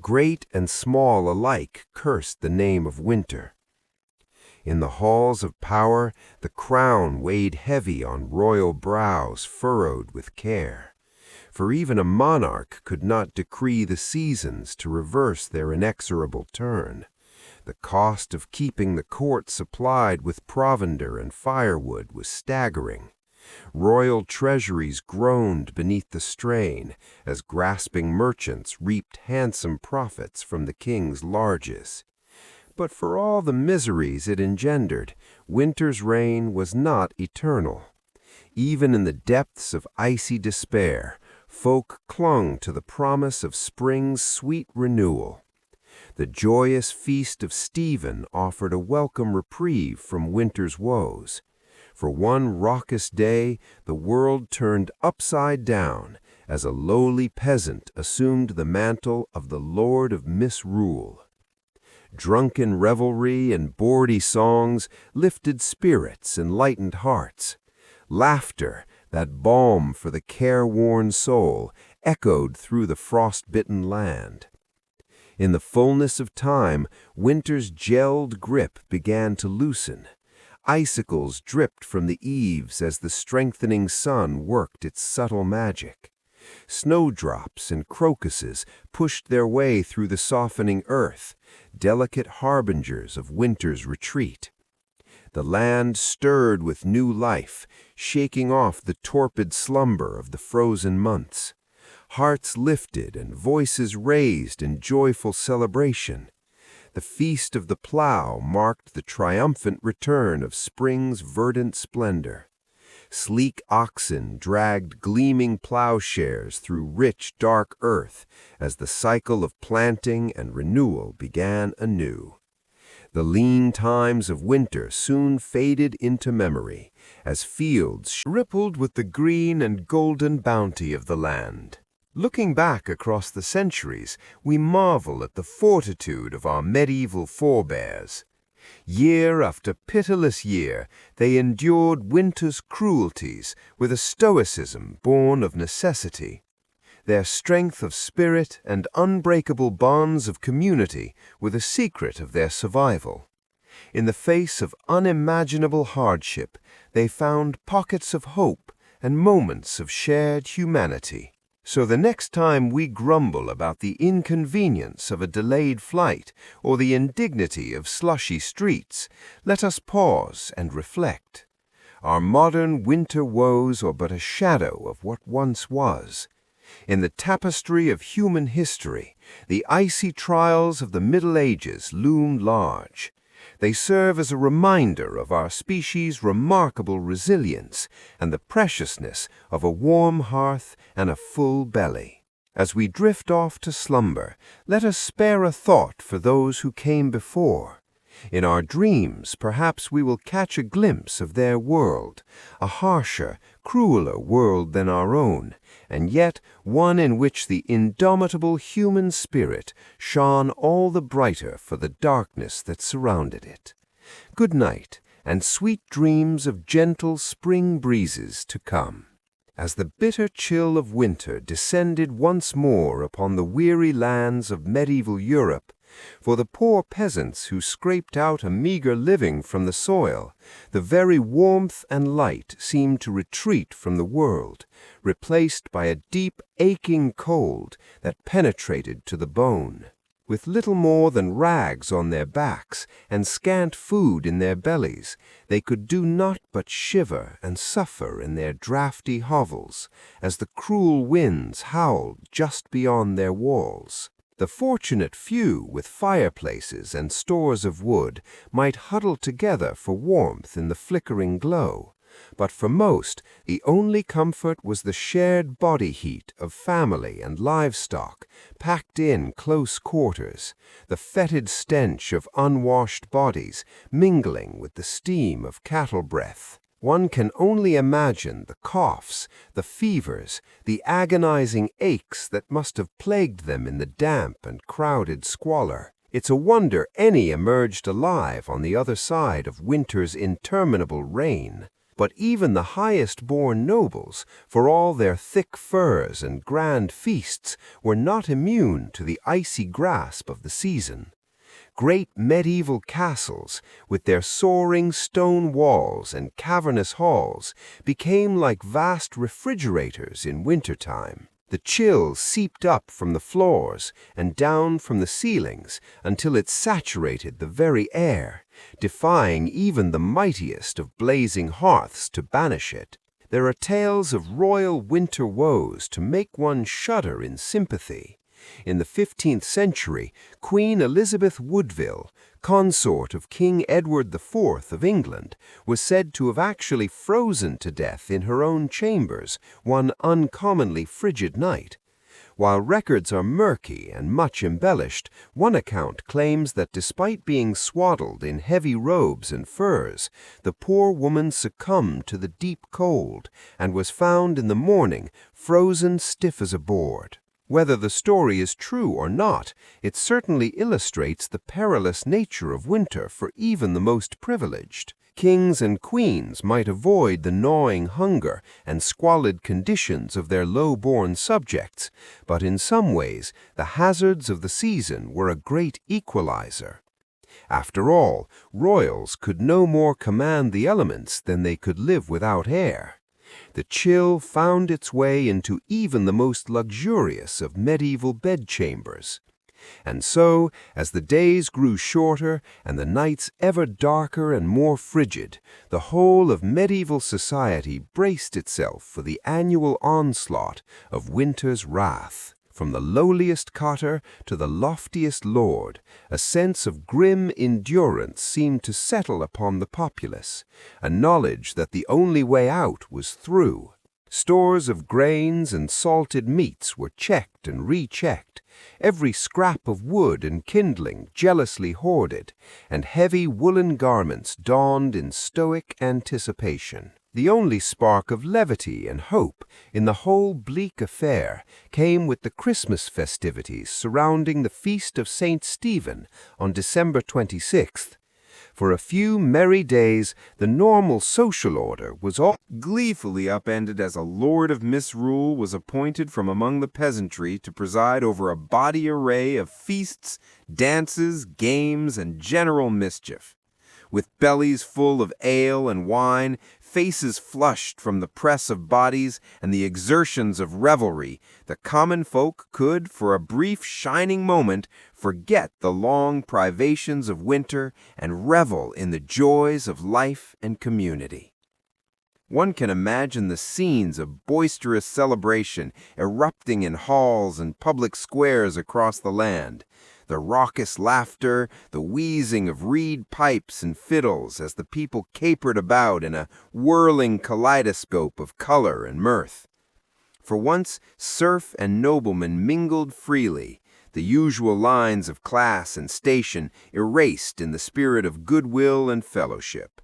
Great and small alike cursed the name of winter. In the halls of power, the crown weighed heavy on royal brows furrowed with care. For even a monarch could not decree the seasons to reverse their inexorable turn. The cost of keeping the court supplied with provender and firewood was staggering. Royal treasuries groaned beneath the strain as grasping merchants reaped handsome profits from the king's larges. But for all the miseries it engendered, winter's reign was not eternal. Even in the depths of icy despair, folk clung to the promise of spring's sweet renewal. The joyous feast of Stephen offered a welcome reprieve from winter's woes. For one raucous day, the world turned upside down as a lowly peasant assumed the mantle of the Lord of Misrule. Drunken revelry and bawdy songs lifted spirits and lightened hearts. Laughter, that balm for the careworn soul, echoed through the frost-bitten land. In the fullness of time, winter's gelled grip began to loosen. Icicles dripped from the eaves as the strengthening sun worked its subtle magic. Snowdrops and crocuses pushed their way through the softening earth, delicate harbingers of winter's retreat. The land stirred with new life, shaking off the torpid slumber of the frozen months. hearts lifted and voices raised in joyful celebration. The feast of the plough marked the triumphant return of spring's verdant splendor. Sleek oxen dragged gleaming plowshares through rich, dark earth as the cycle of planting and renewal began anew. The lean times of winter soon faded into memory as fields rippled with the green and golden bounty of the land. Looking back across the centuries, we marvel at the fortitude of our medieval forebears. Year after pitiless year, they endured winter's cruelties with a stoicism born of necessity. Their strength of spirit and unbreakable bonds of community were the secret of their survival. In the face of unimaginable hardship, they found pockets of hope and moments of shared humanity. So the next time we grumble about the inconvenience of a delayed flight or the indignity of slushy streets, let us pause and reflect. Our modern winter woes are but a shadow of what once was. In the tapestry of human history, the icy trials of the Middle Ages loom large. They serve as a reminder of our species' remarkable resilience and the preciousness of a warm hearth and a full belly. As we drift off to slumber, let us spare a thought for those who came before. In our dreams, perhaps we will catch a glimpse of their world, a harsher, crueler world than our own, and yet one in which the indomitable human spirit shone all the brighter for the darkness that surrounded it. Good night, and sweet dreams of gentle spring breezes to come. As the bitter chill of winter descended once more upon the weary lands of medieval Europe, for the poor peasants who scraped out a meager living from the soil, the very warmth and light seemed to retreat from the world, replaced by a deep, aching cold that penetrated to the bone. With little more than rags on their backs and scant food in their bellies, they could do naught but shiver and suffer in their draughty hovels, as the cruel winds howled just beyond their walls. The fortunate few with fireplaces and stores of wood might huddle together for warmth in the flickering glow, but for most the only comfort was the shared body heat of family and livestock packed in close quarters, the fetid stench of unwashed bodies mingling with the steam of cattle breath. One can only imagine the coughs, the fevers, the agonizing aches that must have plagued them in the damp and crowded squalor. It's a wonder any emerged alive on the other side of winter's interminable reign. But even the highest-born nobles, for all their thick furs and grand feasts, were not immune to the icy grasp of the season. Great medieval castles, with their soaring stone walls and cavernous halls, became like vast refrigerators in wintertime. The chill seeped up from the floors and down from the ceilings until it saturated the very air, defying even the mightiest of blazing hearths to banish it. There are tales of royal winter woes to make one shudder in sympathy. In the 15th century, Queen Elizabeth Woodville, consort of King Edward IV of England, was said to have actually frozen to death in her own chambers one uncommonly frigid night. While records are murky and much embellished, one account claims that despite being swaddled in heavy robes and furs, the poor woman succumbed to the deep cold and was found in the morning frozen stiff as a board. Whether the story is true or not, it certainly illustrates the perilous nature of winter for even the most privileged. Kings and queens might avoid the gnawing hunger and squalid conditions of their low-born subjects, but in some ways the hazards of the season were a great equalizer. After all, royals could no more command the elements than they could live without air. The chill found its way into even the most luxurious of medieval bedchambers. And so, as the days grew shorter and the nights ever darker and more frigid, the whole of medieval society braced itself for the annual onslaught of winter's wrath. From the lowliest cotter to the loftiest lord, a sense of grim endurance seemed to settle upon the populace, a knowledge that the only way out was through. Stores of grains and salted meats were checked and rechecked, every scrap of wood and kindling jealously hoarded, and heavy woolen garments donned in stoic anticipation. The only spark of levity and hope in the whole bleak affair came with the Christmas festivities surrounding the feast of St. Stephen on December 26th. For a few merry days, the normal social order was all Gleefully upended as a lord of misrule was appointed from among the peasantry to preside over a body array of feasts, dances, games, and general mischief. With bellies full of ale and wine, faces flushed from the press of bodies and the exertions of revelry, the common folk could, for a brief shining moment, forget the long privations of winter and revel in the joys of life and community. One can imagine the scenes of boisterous celebration erupting in halls and public squares across the land. The raucous laughter, the wheezing of reed pipes and fiddles as the people capered about in a whirling kaleidoscope of color and mirth. For once, serf and nobleman mingled freely, the usual lines of class and station erased in the spirit of goodwill and fellowship.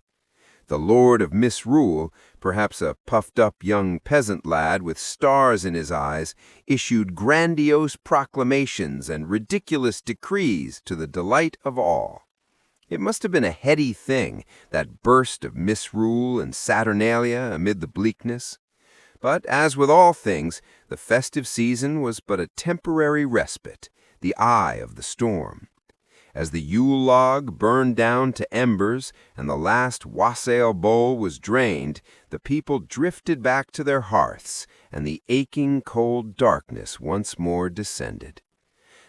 The lord of misrule, perhaps a puffed-up young peasant lad with stars in his eyes, issued grandiose proclamations and ridiculous decrees to the delight of all. It must have been a heady thing, that burst of misrule and saturnalia amid the bleakness. But, as with all things, the festive season was but a temporary respite, the eye of the storm. As the Yule log burned down to embers and the last wassail bowl was drained, the people drifted back to their hearths, and the aching cold darkness once more descended.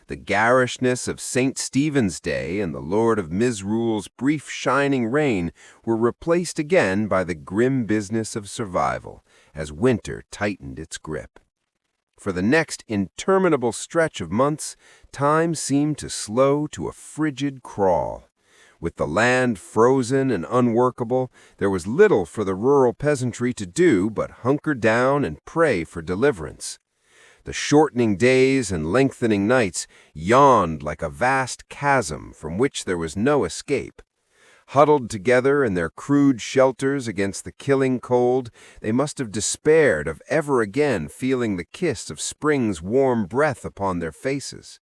The garishness of St. Stephen's Day and the Lord of Misrule's brief shining reign were replaced again by the grim business of survival, as winter tightened its grip. For the next interminable stretch of months, time seemed to slow to a frigid crawl. With the land frozen and unworkable, there was little for the rural peasantry to do but hunker down and pray for deliverance. The shortening days and lengthening nights yawned like a vast chasm from which there was no escape. Huddled together in their crude shelters against the killing cold, they must have despaired of ever again feeling the kiss of spring's warm breath upon their faces.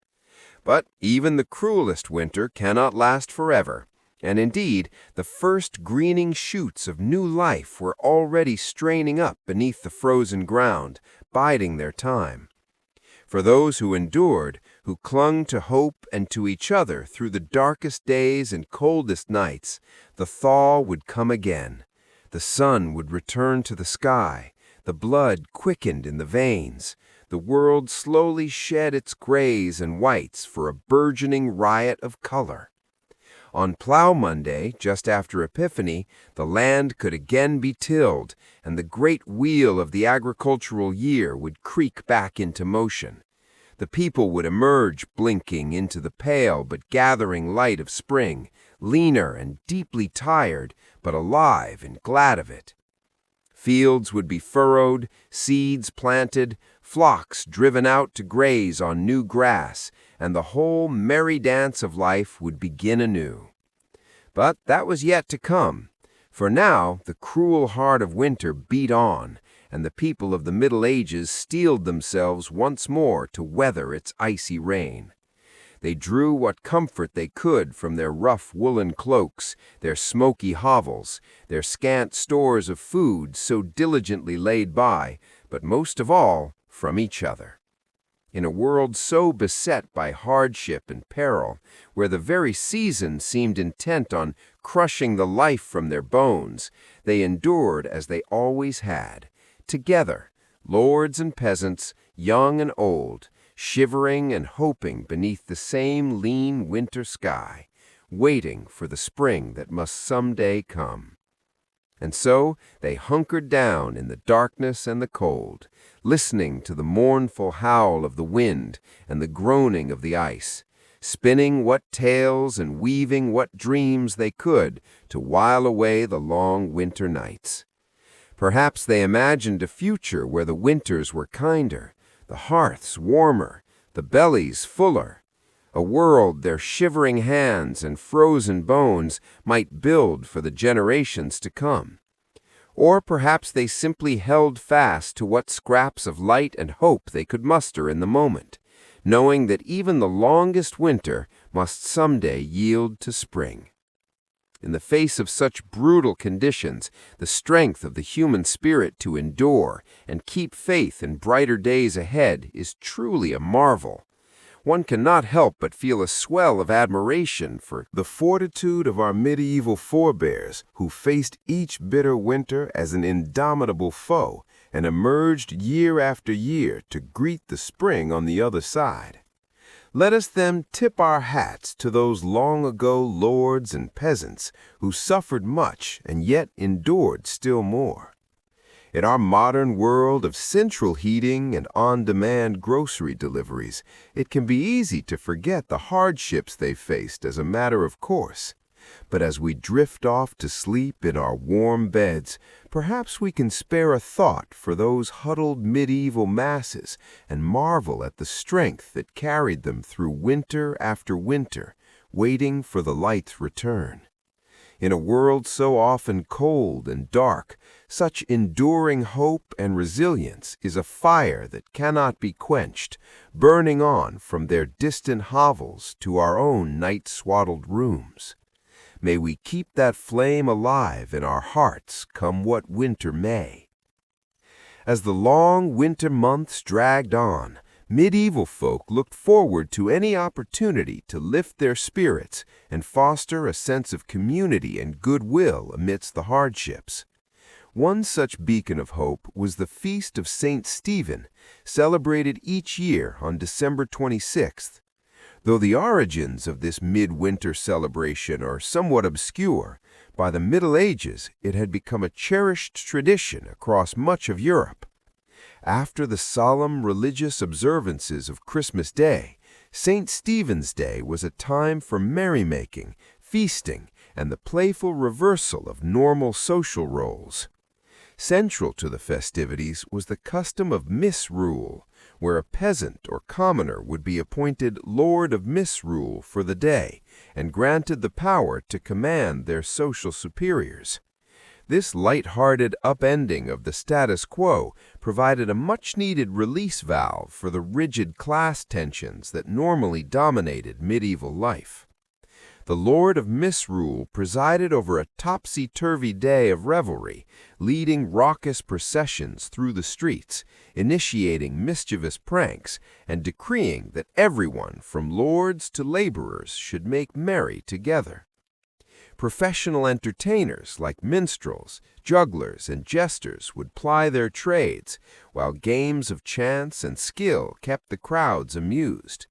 But even the cruelest winter cannot last forever, and indeed the first greening shoots of new life were already straining up beneath the frozen ground, biding their time. For those who endured, who clung to hope and to each other through the darkest days and coldest nights, the thaw would come again. The sun would return to the sky, the blood quickened in the veins, the world slowly shed its grays and whites for a burgeoning riot of color. On Plough Monday, just after Epiphany, the land could again be tilled, and the great wheel of the agricultural year would creak back into motion. The people would emerge blinking into the pale but gathering light of spring, leaner and deeply tired, but alive and glad of it. Fields would be furrowed, seeds planted, flocks driven out to graze on new grass, and the whole merry dance of life would begin anew. But that was yet to come, for now the cruel heart of winter beat on, and the people of the Middle Ages steeled themselves once more to weather its icy reign. They drew what comfort they could from their rough woolen cloaks, their smoky hovels, their scant stores of food so diligently laid by, but most of all, from each other. In a world so beset by hardship and peril, where the very season seemed intent on crushing the life from their bones, they endured as they always had, together, lords and peasants, young and old, shivering and hoping beneath the same lean winter sky, waiting for the spring that must someday come. And so they hunkered down in the darkness and the cold, listening to the mournful howl of the wind and the groaning of the ice, spinning what tales and weaving what dreams they could to while away the long winter nights. Perhaps they imagined a future where the winters were kinder, the hearths warmer, the bellies fuller, a world their shivering hands and frozen bones might build for the generations to come. Or perhaps they simply held fast to what scraps of light and hope they could muster in the moment, knowing that even the longest winter must someday yield to spring. In the face of such brutal conditions, the strength of the human spirit to endure and keep faith in brighter days ahead is truly a marvel. One cannot help but feel a swell of admiration for The fortitude of our medieval forebears who faced each bitter winter as an indomitable foe and emerged year after year to greet the spring on the other side. Let us then tip our hats to those long-ago lords and peasants who suffered much and yet endured still more. In our modern world of central heating and on-demand grocery deliveries, it can be easy to forget the hardships they faced as a matter of course. But as we drift off to sleep in our warm beds, perhaps we can spare a thought for those huddled medieval masses and marvel at the strength that carried them through winter after winter, waiting for the light's return. In a world so often cold and dark, such enduring hope and resilience is a fire that cannot be quenched, burning on from their distant hovels to our own night-swaddled rooms. May we keep that flame alive in our hearts, come what winter may. As the long winter months dragged on, medieval folk looked forward to any opportunity to lift their spirits and foster a sense of community and goodwill amidst the hardships. One such beacon of hope was the Feast of St. Stephen, celebrated each year on December 26th. Though the origins of this midwinter celebration are somewhat obscure, by the Middle Ages it had become a cherished tradition across much of Europe. After the solemn religious observances of Christmas Day, St. Stephen's Day was a time for merrymaking, feasting, and the playful reversal of normal social roles. Central to the festivities was the custom of misrule, where a peasant or commoner would be appointed Lord of Misrule for the day and granted the power to command their social superiors. This light-hearted upending of the status quo provided a much-needed release valve for the rigid class tensions that normally dominated medieval life. The Lord of Misrule presided over a topsy-turvy day of revelry, leading raucous processions through the streets, initiating mischievous pranks, and decreeing that everyone, from lords to laborers, should make merry together. Professional entertainers like minstrels, jugglers, and jesters would ply their trades, while games of chance and skill kept the crowds amused.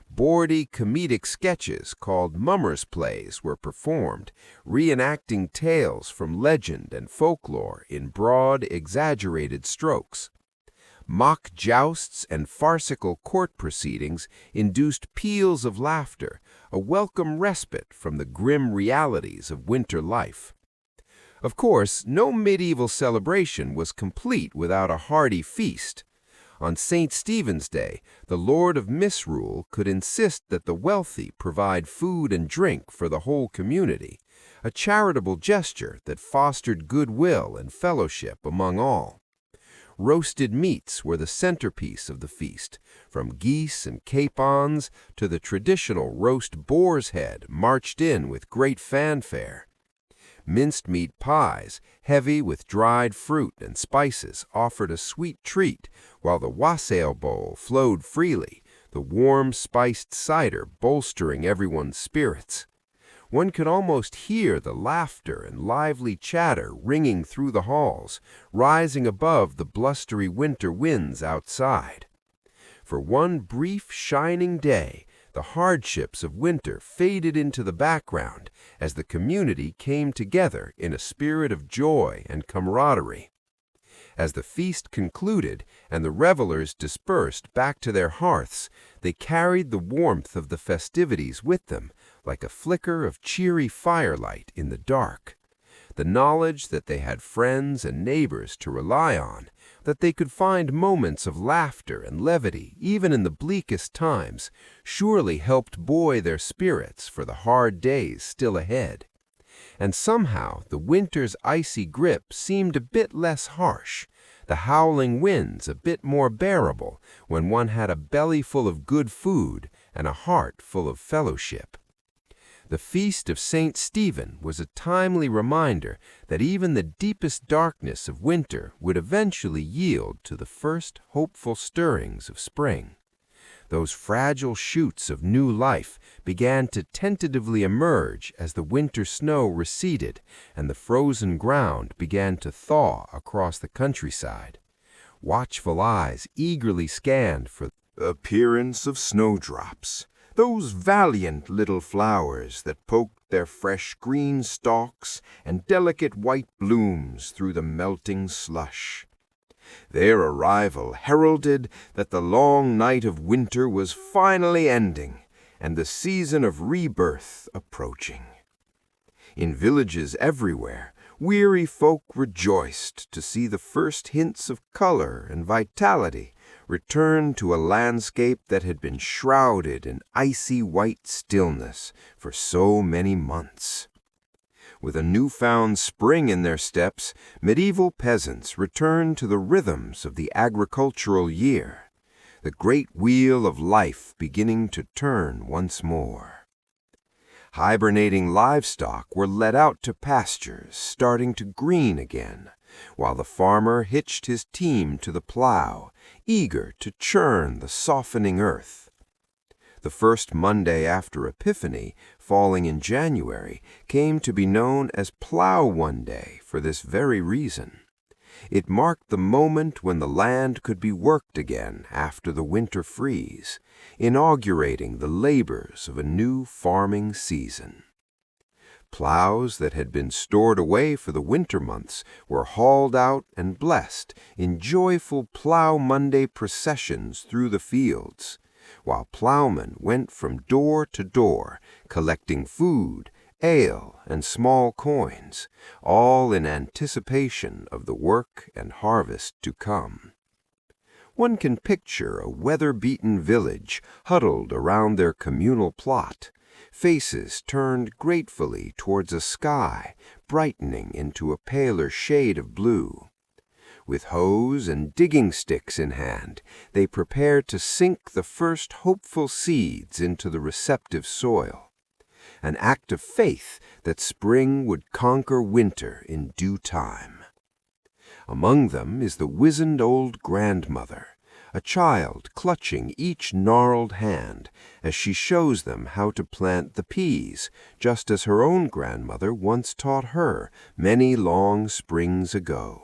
Bawdy comedic sketches called mummers' plays were performed, reenacting tales from legend and folklore in broad, exaggerated strokes. Mock jousts and farcical court proceedings induced peals of laughter, a welcome respite from the grim realities of winter life. Of course, no medieval celebration was complete without a hearty feast. On St. Stephen's Day, the Lord of Misrule could insist that the wealthy provide food and drink for the whole community, a charitable gesture that fostered goodwill and fellowship among all. Roasted meats were the centerpiece of the feast, from geese and capons to the traditional roast boar's head marched in with great fanfare. Minced meat pies, heavy with dried fruit and spices, offered a sweet treat, while the wassail bowl flowed freely, the warm spiced cider bolstering everyone's spirits. One could almost hear the laughter and lively chatter ringing through the halls, rising above the blustery winter winds outside. For one brief, shining day, the hardships of winter faded into the background as the community came together in a spirit of joy and camaraderie. As the feast concluded and the revelers dispersed back to their hearths, they carried the warmth of the festivities with them, like a flicker of cheery firelight in the dark. The knowledge that they had friends and neighbors to rely on, that they could find moments of laughter and levity even in the bleakest times, surely helped buoy their spirits for the hard days still ahead. And somehow the winter's icy grip seemed a bit less harsh, the howling winds a bit more bearable when one had a belly full of good food and a heart full of fellowship. The feast of St. Stephen was a timely reminder that even the deepest darkness of winter would eventually yield to the first hopeful stirrings of spring. Those fragile shoots of new life began to tentatively emerge as the winter snow receded and the frozen ground began to thaw across the countryside. Watchful eyes eagerly scanned for the appearance of snowdrops, those valiant little flowers that poked their fresh green stalks and delicate white blooms through the melting slush. Their arrival heralded that the long night of winter was finally ending and the season of rebirth approaching. In villages everywhere, weary folk rejoiced to see the first hints of color and vitality return to a landscape that had been shrouded in icy white stillness for so many months. With a newfound spring in their steps, medieval peasants returned to the rhythms of the agricultural year, the great wheel of life beginning to turn once more. Hibernating livestock were let out to pastures, starting to green again, while the farmer hitched his team to the plough, eager to churn the softening earth. The first Monday after Epiphany, falling in January, came to be known as Plough One Day for this very reason. It marked the moment when the land could be worked again after the winter freeze, inaugurating the labors of a new farming season. Ploughs that had been stored away for the winter months were hauled out and blessed in joyful Plough Monday processions through the fields, while ploughmen went from door to door, collecting food, ale, and small coins, all in anticipation of the work and harvest to come. One can picture a weather-beaten village huddled around their communal plot, faces turned gratefully towards a sky brightening into a paler shade of blue. With hoes and digging sticks in hand, they prepared to sink the first hopeful seeds into the receptive soil, an act of faith that spring would conquer winter in due time. Among them is the wizened old grandmother, a child clutching each gnarled hand as she shows them how to plant the peas, just as her own grandmother once taught her many long springs ago.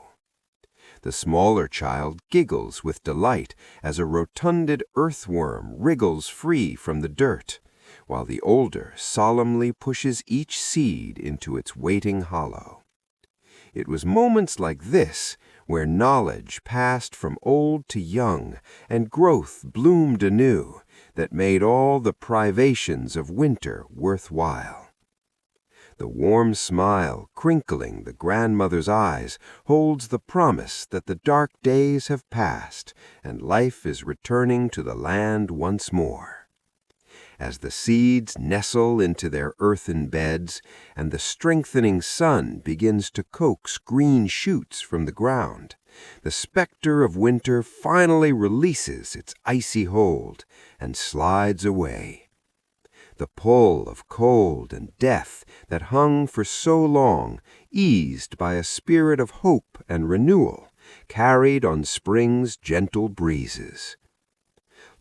The smaller child giggles with delight as a rotunded earthworm wriggles free from the dirt, while the older solemnly pushes each seed into its waiting hollow. It was moments like this where knowledge passed from old to young and growth bloomed anew that made all the privations of winter worthwhile. The warm smile crinkling the grandmother's eyes holds the promise that the dark days have passed and life is returning to the land once more. As the seeds nestle into their earthen beds and the strengthening sun begins to coax green shoots from the ground, the specter of winter finally releases its icy hold and slides away. The pull of cold and death that hung for so long, eased by a spirit of hope and renewal, carried on spring's gentle breezes.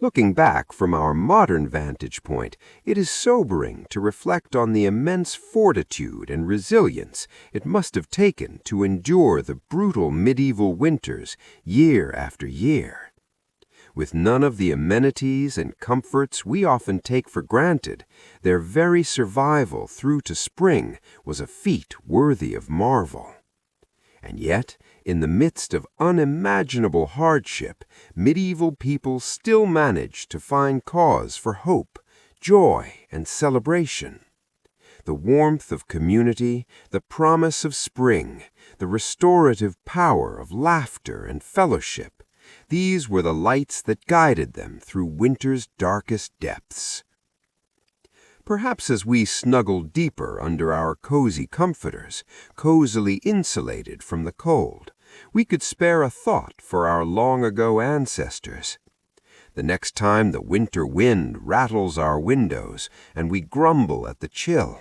Looking back from our modern vantage point, it is sobering to reflect on the immense fortitude and resilience it must have taken to endure the brutal medieval winters year after year. With none of the amenities and comforts we often take for granted, their very survival through to spring was a feat worthy of marvel. And yet, in the midst of unimaginable hardship, medieval people still managed to find cause for hope, joy, and celebration. The warmth of community, the promise of spring, the restorative power of laughter and fellowship, these were the lights that guided them through winter's darkest depths. Perhaps as we snuggled deeper under our cozy comforters, cozily insulated from the cold, we could spare a thought for our long-ago ancestors. The next time the winter wind rattles our windows and we grumble at the chill,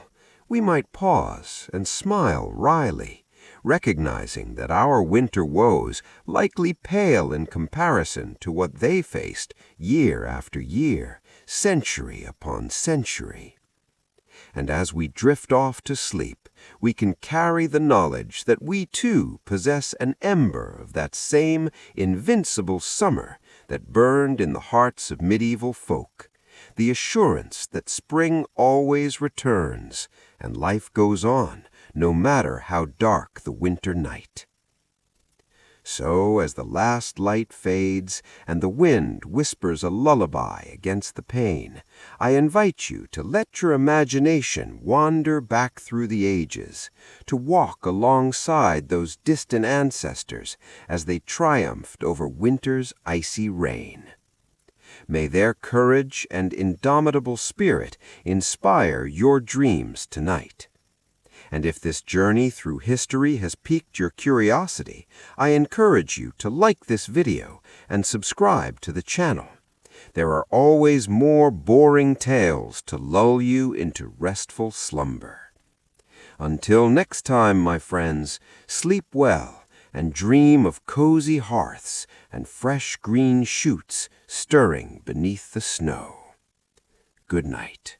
we might pause and smile wryly, recognizing that our winter woes likely pale in comparison to what they faced year after year, century upon century. And as we drift off to sleep, we can carry the knowledge that we too possess an ember of that same invincible summer that burned in the hearts of medieval folk, the assurance that spring always returns and life goes on, no matter how dark the winter night. So, as the last light fades and the wind whispers a lullaby against the pane, I invite you to let your imagination wander back through the ages, to walk alongside those distant ancestors as they triumphed over winter's icy reign. May their courage and indomitable spirit inspire your dreams tonight. And if this journey through history has piqued your curiosity, I encourage you to like this video and subscribe to the channel. There are always more boring tales to lull you into restful slumber. Until next time, my friends, sleep well and dream of cozy hearths and fresh green shoots stirring beneath the snow. Good night.